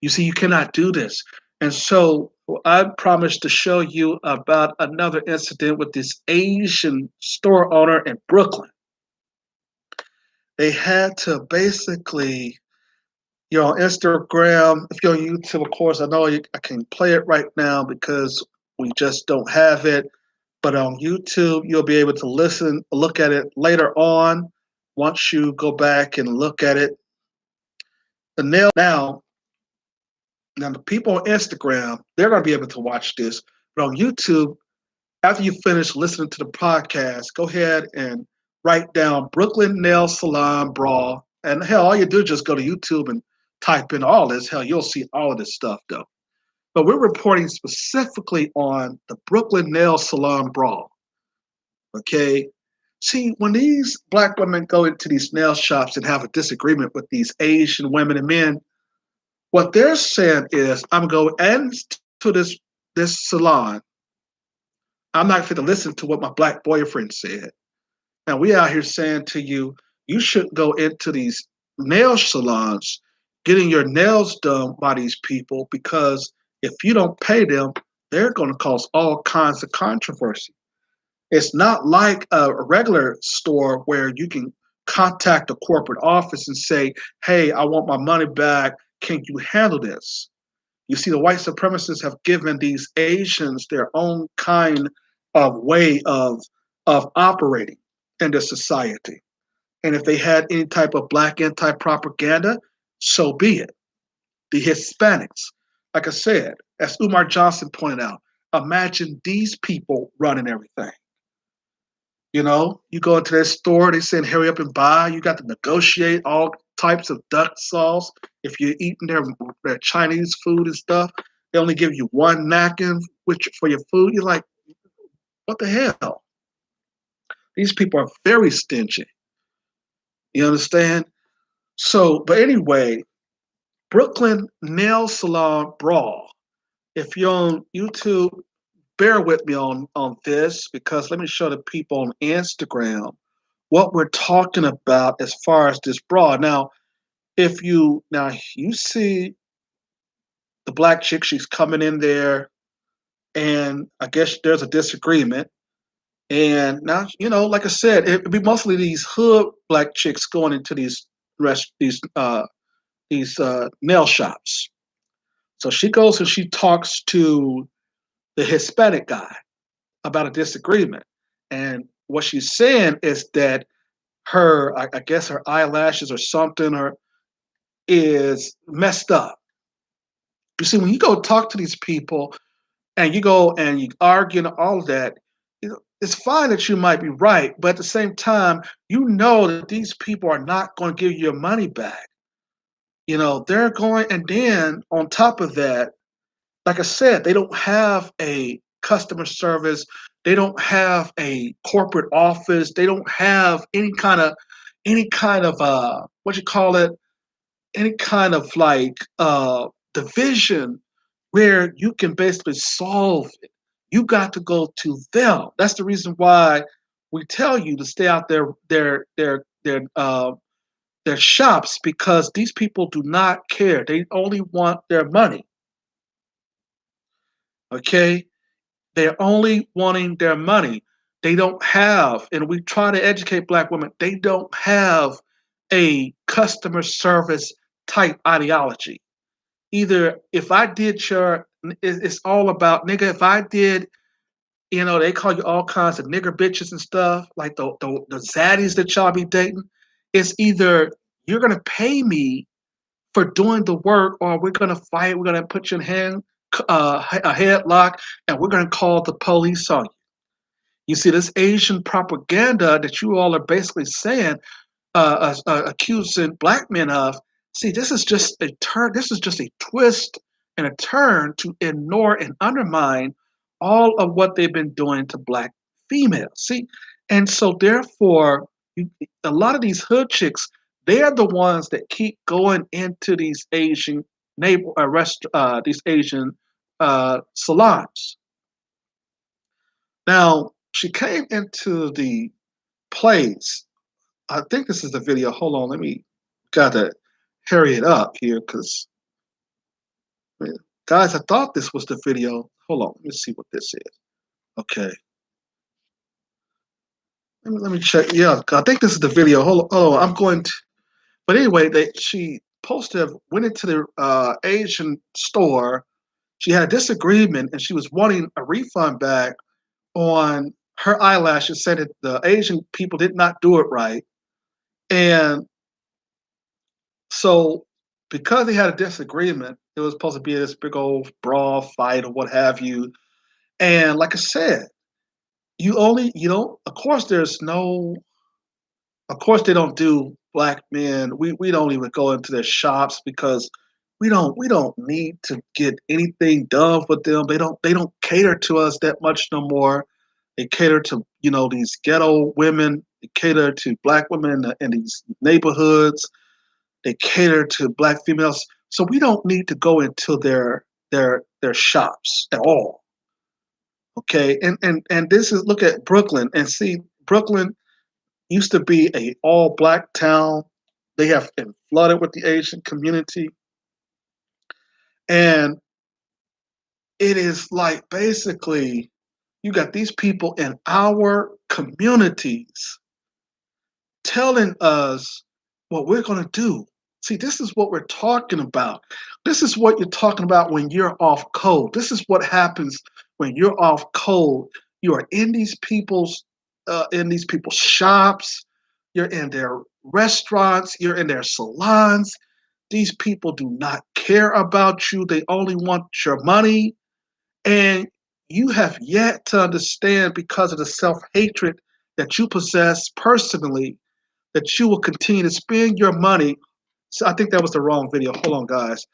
You see, you cannot do this. And so I promised to show you about another incident with this Asian store owner in Brooklyn. They had to basically, on Instagram, if you're on YouTube, of course, I know I can play it right now because we just don't have it. But on YouTube, you'll be able to look at it later on once you go back and look at it. Now, the people on Instagram, they're going to be able to watch this. But on YouTube, after you finish listening to the podcast, go ahead and write down Brooklyn Nail Salon Brawl. And hell, all you do is just go to YouTube and type in all this. Hell, you'll see all of this stuff, though. But we're reporting specifically on the Brooklyn Nail Salon Brawl. Okay? See, when these black women go into these nail shops and have a disagreement with these Asian women and men, what they're saying is, I'm going to this salon. I'm not going to listen to what my black boyfriend said. Now we out here saying to you, you shouldn't go into these nail salons getting your nails done by these people because if you don't pay them, they're going to cause all kinds of controversy. It's not like a regular store where you can contact a corporate office and say, hey, I want my money back. Can you handle this? You see, the white supremacists have given these Asians their own kind of way of operating in the society. And if they had any type of black anti-propaganda, so be it. The Hispanics, like I said, as Umar Johnson pointed out, imagine these people running everything. You know, you go into their store, they saying hurry up and buy. You got to negotiate all types of duck sauce. If you're eating their Chinese food and stuff, they only give you one napkin for your food. You're like, what the hell? These people are very stingy. You understand? So, but anyway, Brooklyn Nail Salon Brawl. If you're on YouTube, bear with me on this because let me show the people on Instagram what we're talking about as far as this brawl. Now, if you see the black chick, she's coming in there, and I guess there's a disagreement. And now, like I said, it'd be mostly these hood black chicks going into these nail shops. So she goes and she talks to the Hispanic guy about a disagreement. And what she's saying is that I guess her eyelashes or something is messed up. You see, when you go talk to these people and you go and you argue and all of that, it's fine that you might be right, but at the same time, you know that these people are not going to give you your money back. They're going, and then on top of that, like I said, they don't have a customer service. They don't have a corporate office. They don't have any kind of what you call it, any kind of like division where you can basically solve it. You got to go to them. That's the reason why we tell you to stay out their shops because these people do not care. They only want their money. Okay, they're only wanting their money. They don't have, and we try to educate black women. They don't have a customer service type ideology. Either if I did it's all about nigga. If I did, they call you all kinds of nigger bitches and stuff, like the zaddies that y'all be dating. It's either you're gonna pay me for doing the work, or we're gonna fight. We're gonna put you in a headlock, and we're gonna call the police on you. You see, this Asian propaganda that you all are basically saying, accusing black men of. See, this is just a turn. This is just a twist and a turn to ignore and undermine all of what they've been doing to black females. See, and so therefore, a lot of these hood chicks, they are the ones that keep going into these Asian these Asian salons. Now, she came into the place. I think this is the video. Hold on, let me gotta hurry it up here because guys, I thought this was the video. Hold on, let me see what this is. Okay. Let me check. Yeah, I think this is the video. Hold on. I'm going to but anyway, she posted went into the Asian store. She had a disagreement and she was wanting a refund back on her eyelashes, said that the Asian people did not do it right. And so, because they had a disagreement, it was supposed to be this big old brawl fight or what have you. And like I said, of course, of course, they don't do black men. We don't even go into their shops because we don't need to get anything done with them. They don't cater to us that much no more. They cater to these ghetto women. They cater to black women in these neighborhoods. They cater to black females. So we don't need to go into their shops at all. Okay. And this is look at Brooklyn and see Brooklyn used to be a all black town. They have been flooded with the Asian community. And it is like basically you got these people in our communities telling us what we're going to do. See, this is what we're talking about. This is what you're talking about when you're off code. This is what happens when you're off code. You are in these people's shops. You're in their restaurants. You're in their salons. These people do not care about you. They only want your money. And you have yet to understand, because of the self hatred that you possess personally, that you will continue to spend your money. So I think that was the wrong video. Hold on, guys.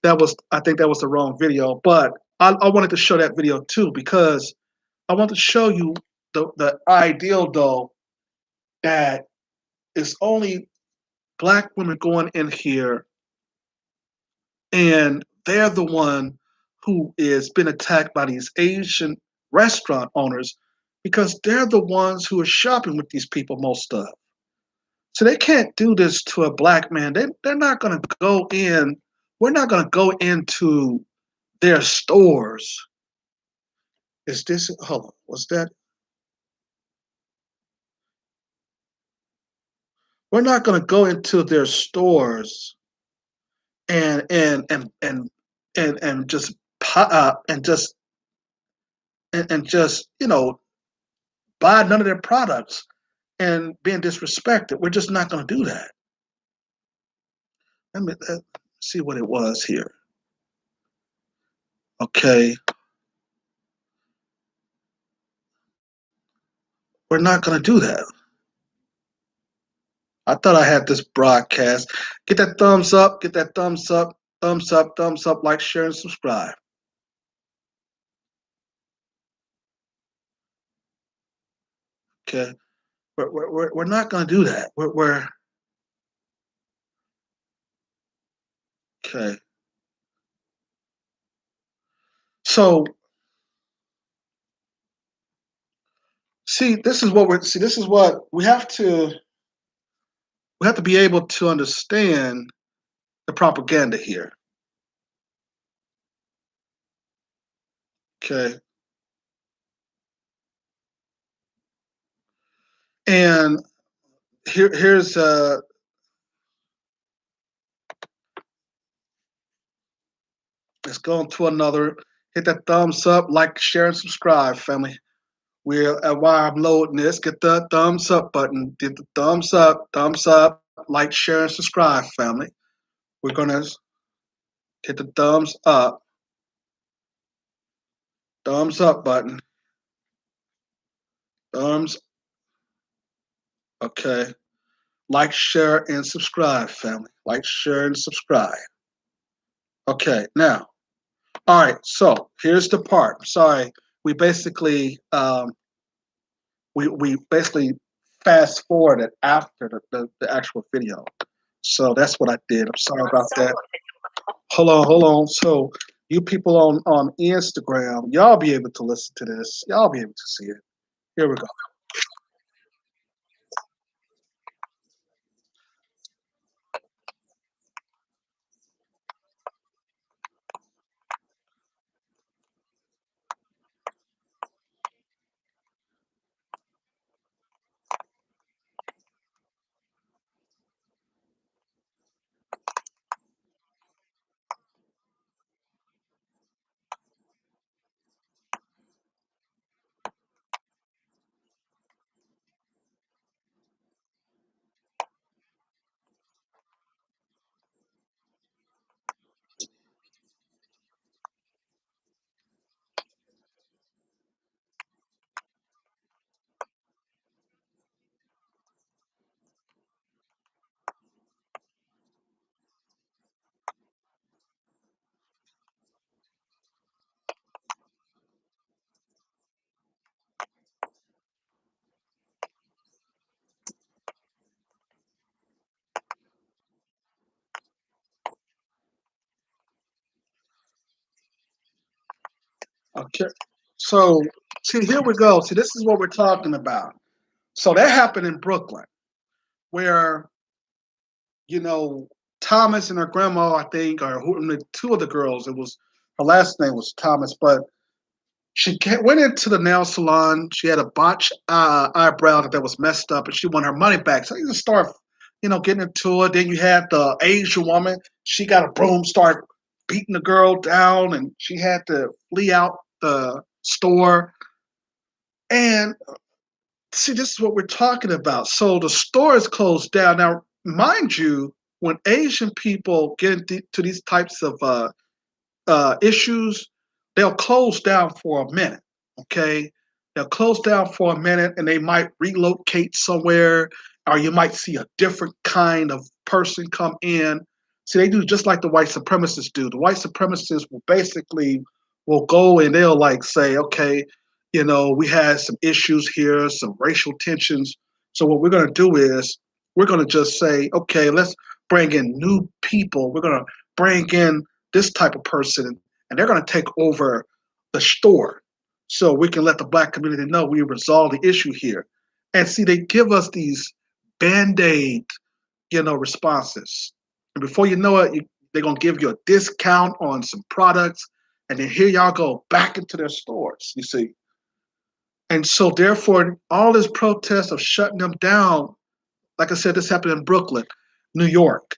I think that was the wrong video. But I wanted to show that video too, because I want to show you the ideal, though, that it's only black women going in here, and they're the one who is been attacked by these Asian restaurant owners, because they're the ones who are shopping with these people most of. So they can't do this to a black man. They're not going to go in. We're not going to go into their stores. Is this, hold on, was that? We're not going to go into their stores and just and just buy none of their products and being disrespected. We're just not going to do that. Let me see what it was here. Okay, we're not going to do that. I thought I had this broadcast. Get that thumbs up. Get that thumbs up. Thumbs up. Thumbs up. Like, share, and subscribe. Okay, we're not going to do that. We're okay. So see, this is what we're see. This is what we have to. We have to be able to understand the propaganda here. Okay, and here's let's go on to another. Hit that thumbs up, like, share, and subscribe, family. We're while I'm loading this, get the thumbs up button. Get the thumbs up, like, share, and subscribe, family. We're gonna hit the thumbs up button. Thumbs, okay. Like, share, and subscribe, family. Like, share, and subscribe. Okay, now, all right. So here's the part. Sorry, we basically we basically fast forwarded after the actual video. So that's what I did. I'm sorry about that. Hold on. So you people on Instagram, y'all be able to listen to this. Y'all be able to see it. Here we go. Okay. So see, here we go. See, this is what we're talking about. So that happened in Brooklyn, where you know Thomas and her grandma, I think, or two of the girls. It was her last name was Thomas, but went into the nail salon. She had a botched eyebrow that was messed up, and she wanted her money back. So you just start getting into it. Then you had the Asian woman. She got a broom, start beating the girl down, and she had to flee out the store. And see, this is what we're talking about. So the store is closed down. Now, mind you, when Asian people get into these types of issues, they'll close down for a minute. Okay, they'll close down for a minute, and they might relocate somewhere, or you might see a different kind of person come in. See, they do just like the white supremacists do. The white supremacists will basically will go and they'll like say, okay, we had some issues here, some racial tensions. So what we're going to do is we're going to just say, okay, let's bring in new people. We're going to bring in this type of person, and they're going to take over the store so we can let the black community know we resolve the issue here. And see, they give us these band-aid, responses. And before you know it, they're going to give you a discount on some products, and then here y'all go back into their stores, you see. And so therefore, all this protest of shutting them down, like I said, this happened in Brooklyn, New York,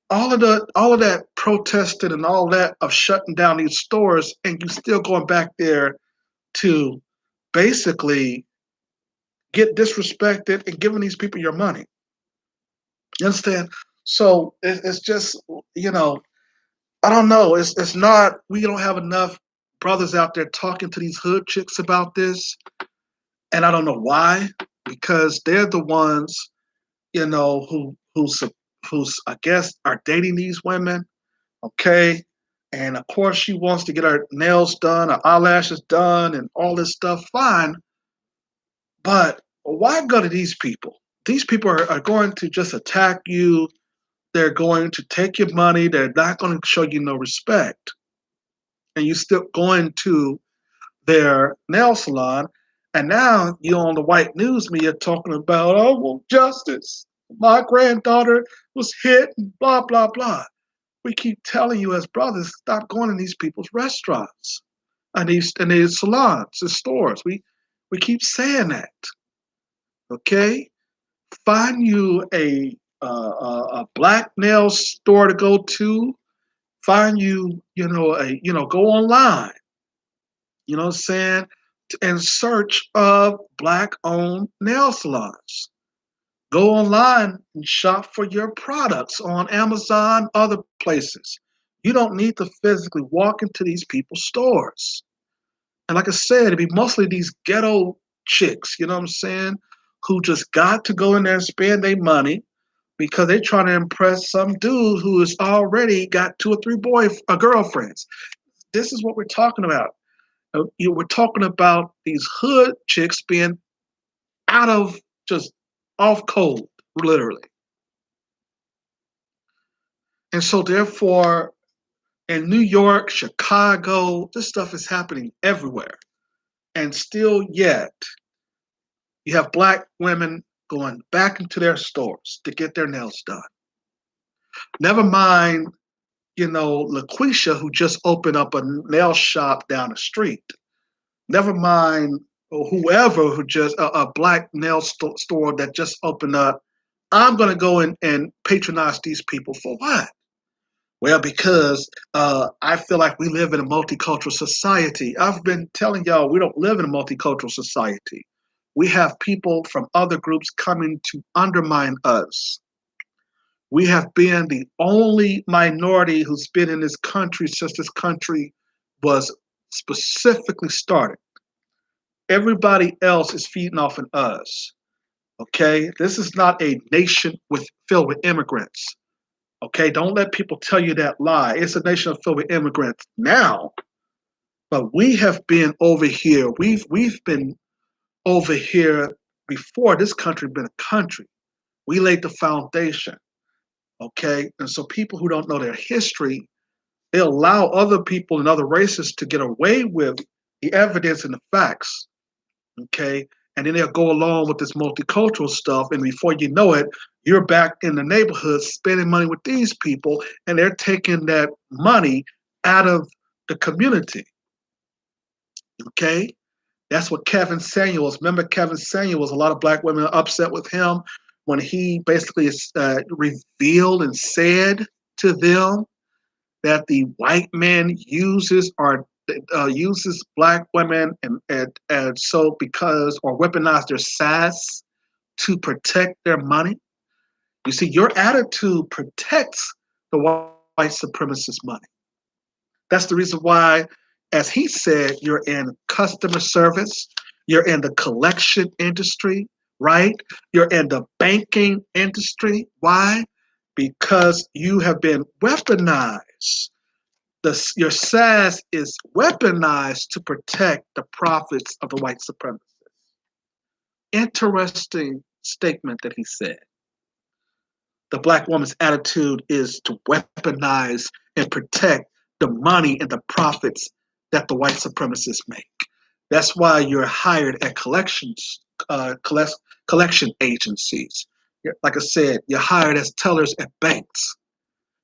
all of that protesting and all that of shutting down these stores, and you still going back there to basically get disrespected and giving these people your money. You understand? So it's just I don't know. It's not. We don't have enough brothers out there talking to these hood chicks about this, and I don't know why, because they're the ones who's I guess are dating these women. Okay. And of course, she wants to get her nails done, her eyelashes done, and all this stuff. Fine. But why go to these people? These people are going to just attack you. They're going to take your money. They're not going to show you no respect. And you're still going to their nail salon. And now you're on the white news media talking about, oh, well, justice. My granddaughter was hit and blah, blah, blah. We keep telling you as brothers, stop going in these people's restaurants and these salons and stores. We keep saying that. Okay, find you a black nail store to go to. Find you go online. You know what I'm saying? In search of black owned nail salons. Go online and shop for your products on Amazon, other places. You don't need to physically walk into these people's stores. And like I said, it'd be mostly these ghetto chicks, you know what I'm saying, who just got to go in there and spend their money because they're trying to impress some dude who has already got 2 or 3 girlfriends. This is what we're talking about. We're talking about these hood chicks being out of just off cold, literally. And so, therefore, in New York, Chicago, this stuff is happening everywhere. And still, yet, you have black women going back into their stores to get their nails done. Never mind, LaQuisha, who just opened up a nail shop down the street. Never mind whoever who just a black nail store that just opened up. I'm going to go in and patronize these people for what? Well, because I feel like we live in a multicultural society. I've been telling y'all we don't live in a multicultural society. We have people from other groups coming to undermine us. We have been the only minority who's been in this country since this country was specifically started. Everybody else is feeding off of us. Okay, this is not a nation filled with immigrants. Okay, don't let people tell you that lie. It's a nation filled with immigrants now, but we have been over here. We've been over here before this country been a country. We laid the foundation. Okay, and so people who don't know their history, they allow other people and other races to get away with the evidence and the facts. Okay, and then they'll go along with this multicultural stuff, and before you know it, you're back in the neighborhood spending money with these people, and they're taking that money out of the community. Okay, that's what Kevin Samuels. Remember Kevin Samuels? A lot of black women are upset with him when he basically revealed and said to them that the white man uses black women and so because or weaponize their sass to protect their money. You see, your attitude protects the white supremacist money. That's the reason why, as he said, you're in customer service, you're in the collection industry, right? You're in the banking industry. Why? Because you have been weaponized. Your SAS is weaponized to protect the profits of the white supremacists. Interesting statement that he said. The black woman's attitude is to weaponize and protect the money and the profits that the white supremacists make. That's why you're hired at collection agencies. Like I said, you're hired as tellers at banks.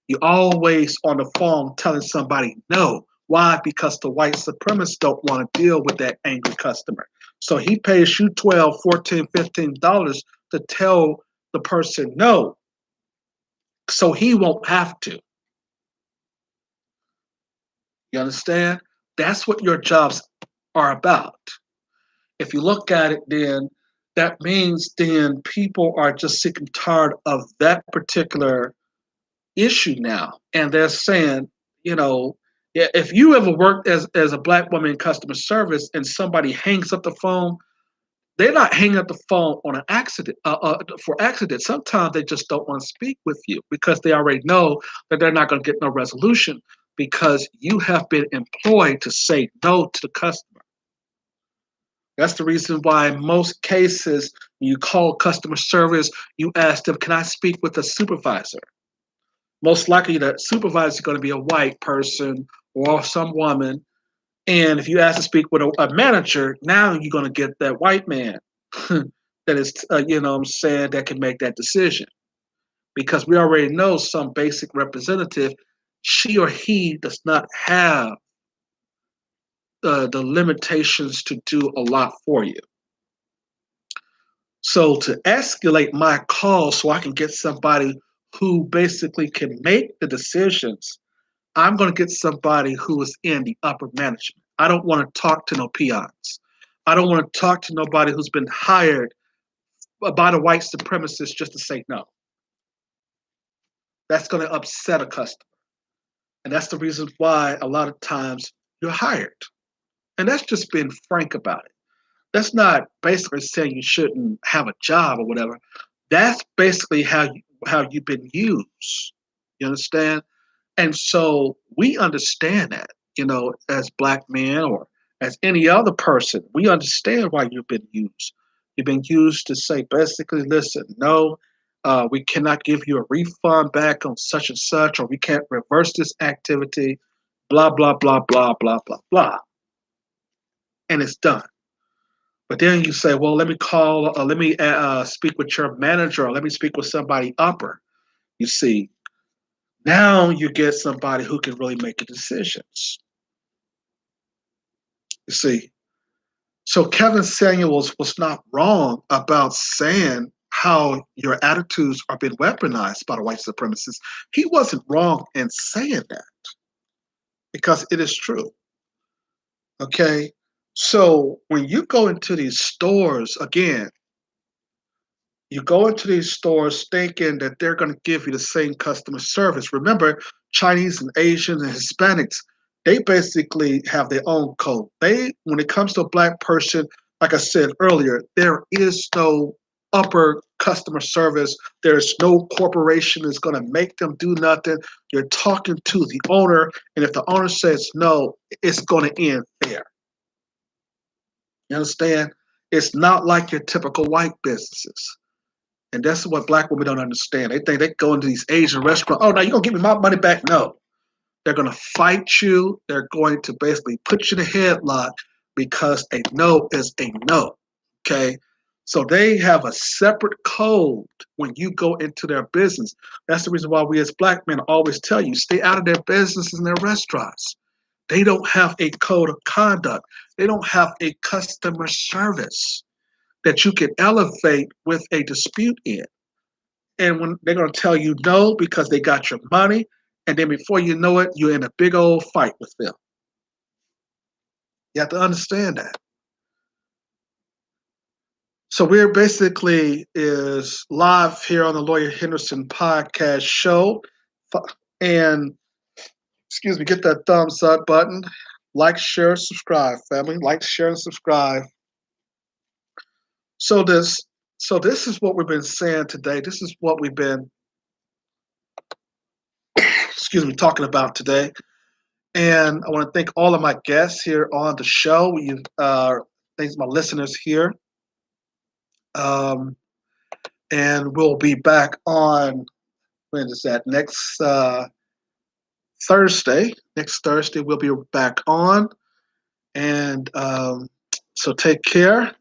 You're always on the phone telling somebody no. Why? Because the white supremacists don't want to deal with that angry customer. So he pays you $12, $14, $15 to tell the person no, so he won't have to. You understand? That's what your jobs are about. If you look at it, then that means then people are just sick and tired of that particular issue now. And they're saying, you know, if you ever worked as a black woman in customer service and somebody hangs up the phone, they're not hanging up the phone on an accident for accident. Sometimes they just don't want to speak with you because they already know that they're not going to get no resolution because you have been employed to say no to the customer. That's the reason why in most cases you call customer service, you ask them, can I speak with a supervisor? Most likely that supervisor is going to be a white person or some woman. And if you ask to speak with a manager, now you're going to get that white man that is, you know what I'm saying, that can make that decision. Because we already know some basic representative, she or he does not have the limitations to do a lot for you. So to escalate my call so I can get somebody who basically can make the decisions, I'm going to get somebody who is in the upper management. I don't want to talk to no peons. I don't want to talk to nobody who's been hired by the white supremacists just to say no. That's going to upset a customer. And that's the reason why a lot of times you're hired. And that's just being frank about it. That's not basically saying you shouldn't have a job or whatever. That's basically how you've been used. You understand? And so we understand that, you know, as black men or as any other person, we understand why you've been used. You've been used to say, basically, listen, no, we cannot give you a refund back on such and such, or we can't reverse this activity, blah, blah, blah, blah, blah, blah, blah. And it's done. But then you say, well, let me speak with your manager, or let me speak with somebody upper. You see, now you get somebody who can really make the decisions. You see, so Kevin Samuels was not wrong about saying how your attitudes are being weaponized by the white supremacists. He wasn't wrong in saying that because it is true. Okay, so when you go into these stores again, you go into these stores thinking that they're going to give you the same customer service. Remember, Chinese and Asians and Hispanics, they basically have their own code. When it comes to a black person, like I said earlier, there is no upper customer service. There's no corporation that's going to make them do nothing. You're talking to the owner, and if the owner says no, it's going to end there. You understand? It's not like your typical white businesses. And that's what black women don't understand. They think they go into these Asian restaurants. Oh, now you're going to give me my money back? No. They're going to fight you. They're going to basically put you in a headlock because a no is a no. Okay? So they have a separate code when you go into their business. That's the reason why we as black men always tell you, stay out of their businesses and their restaurants. They don't have a code of conduct. They don't have a customer service that you can elevate with a dispute in. and when they're going to tell you no because they got your money, and then before you know it, you're in a big old fight with them. You have to understand that. So we're basically is live here on the Lawyer Henderson podcast show, and excuse me, get that thumbs up button, like, share, subscribe, family, like, share, and subscribe. So this is what we've been saying today. This is what we've been, excuse me, talking about today. And I want to thank all of my guests here on the show. Thanks my listeners here. And we'll be back on, when is that? Next Thursday. Next Thursday we'll be back on. And so take care.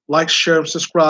Like, share, and subscribe.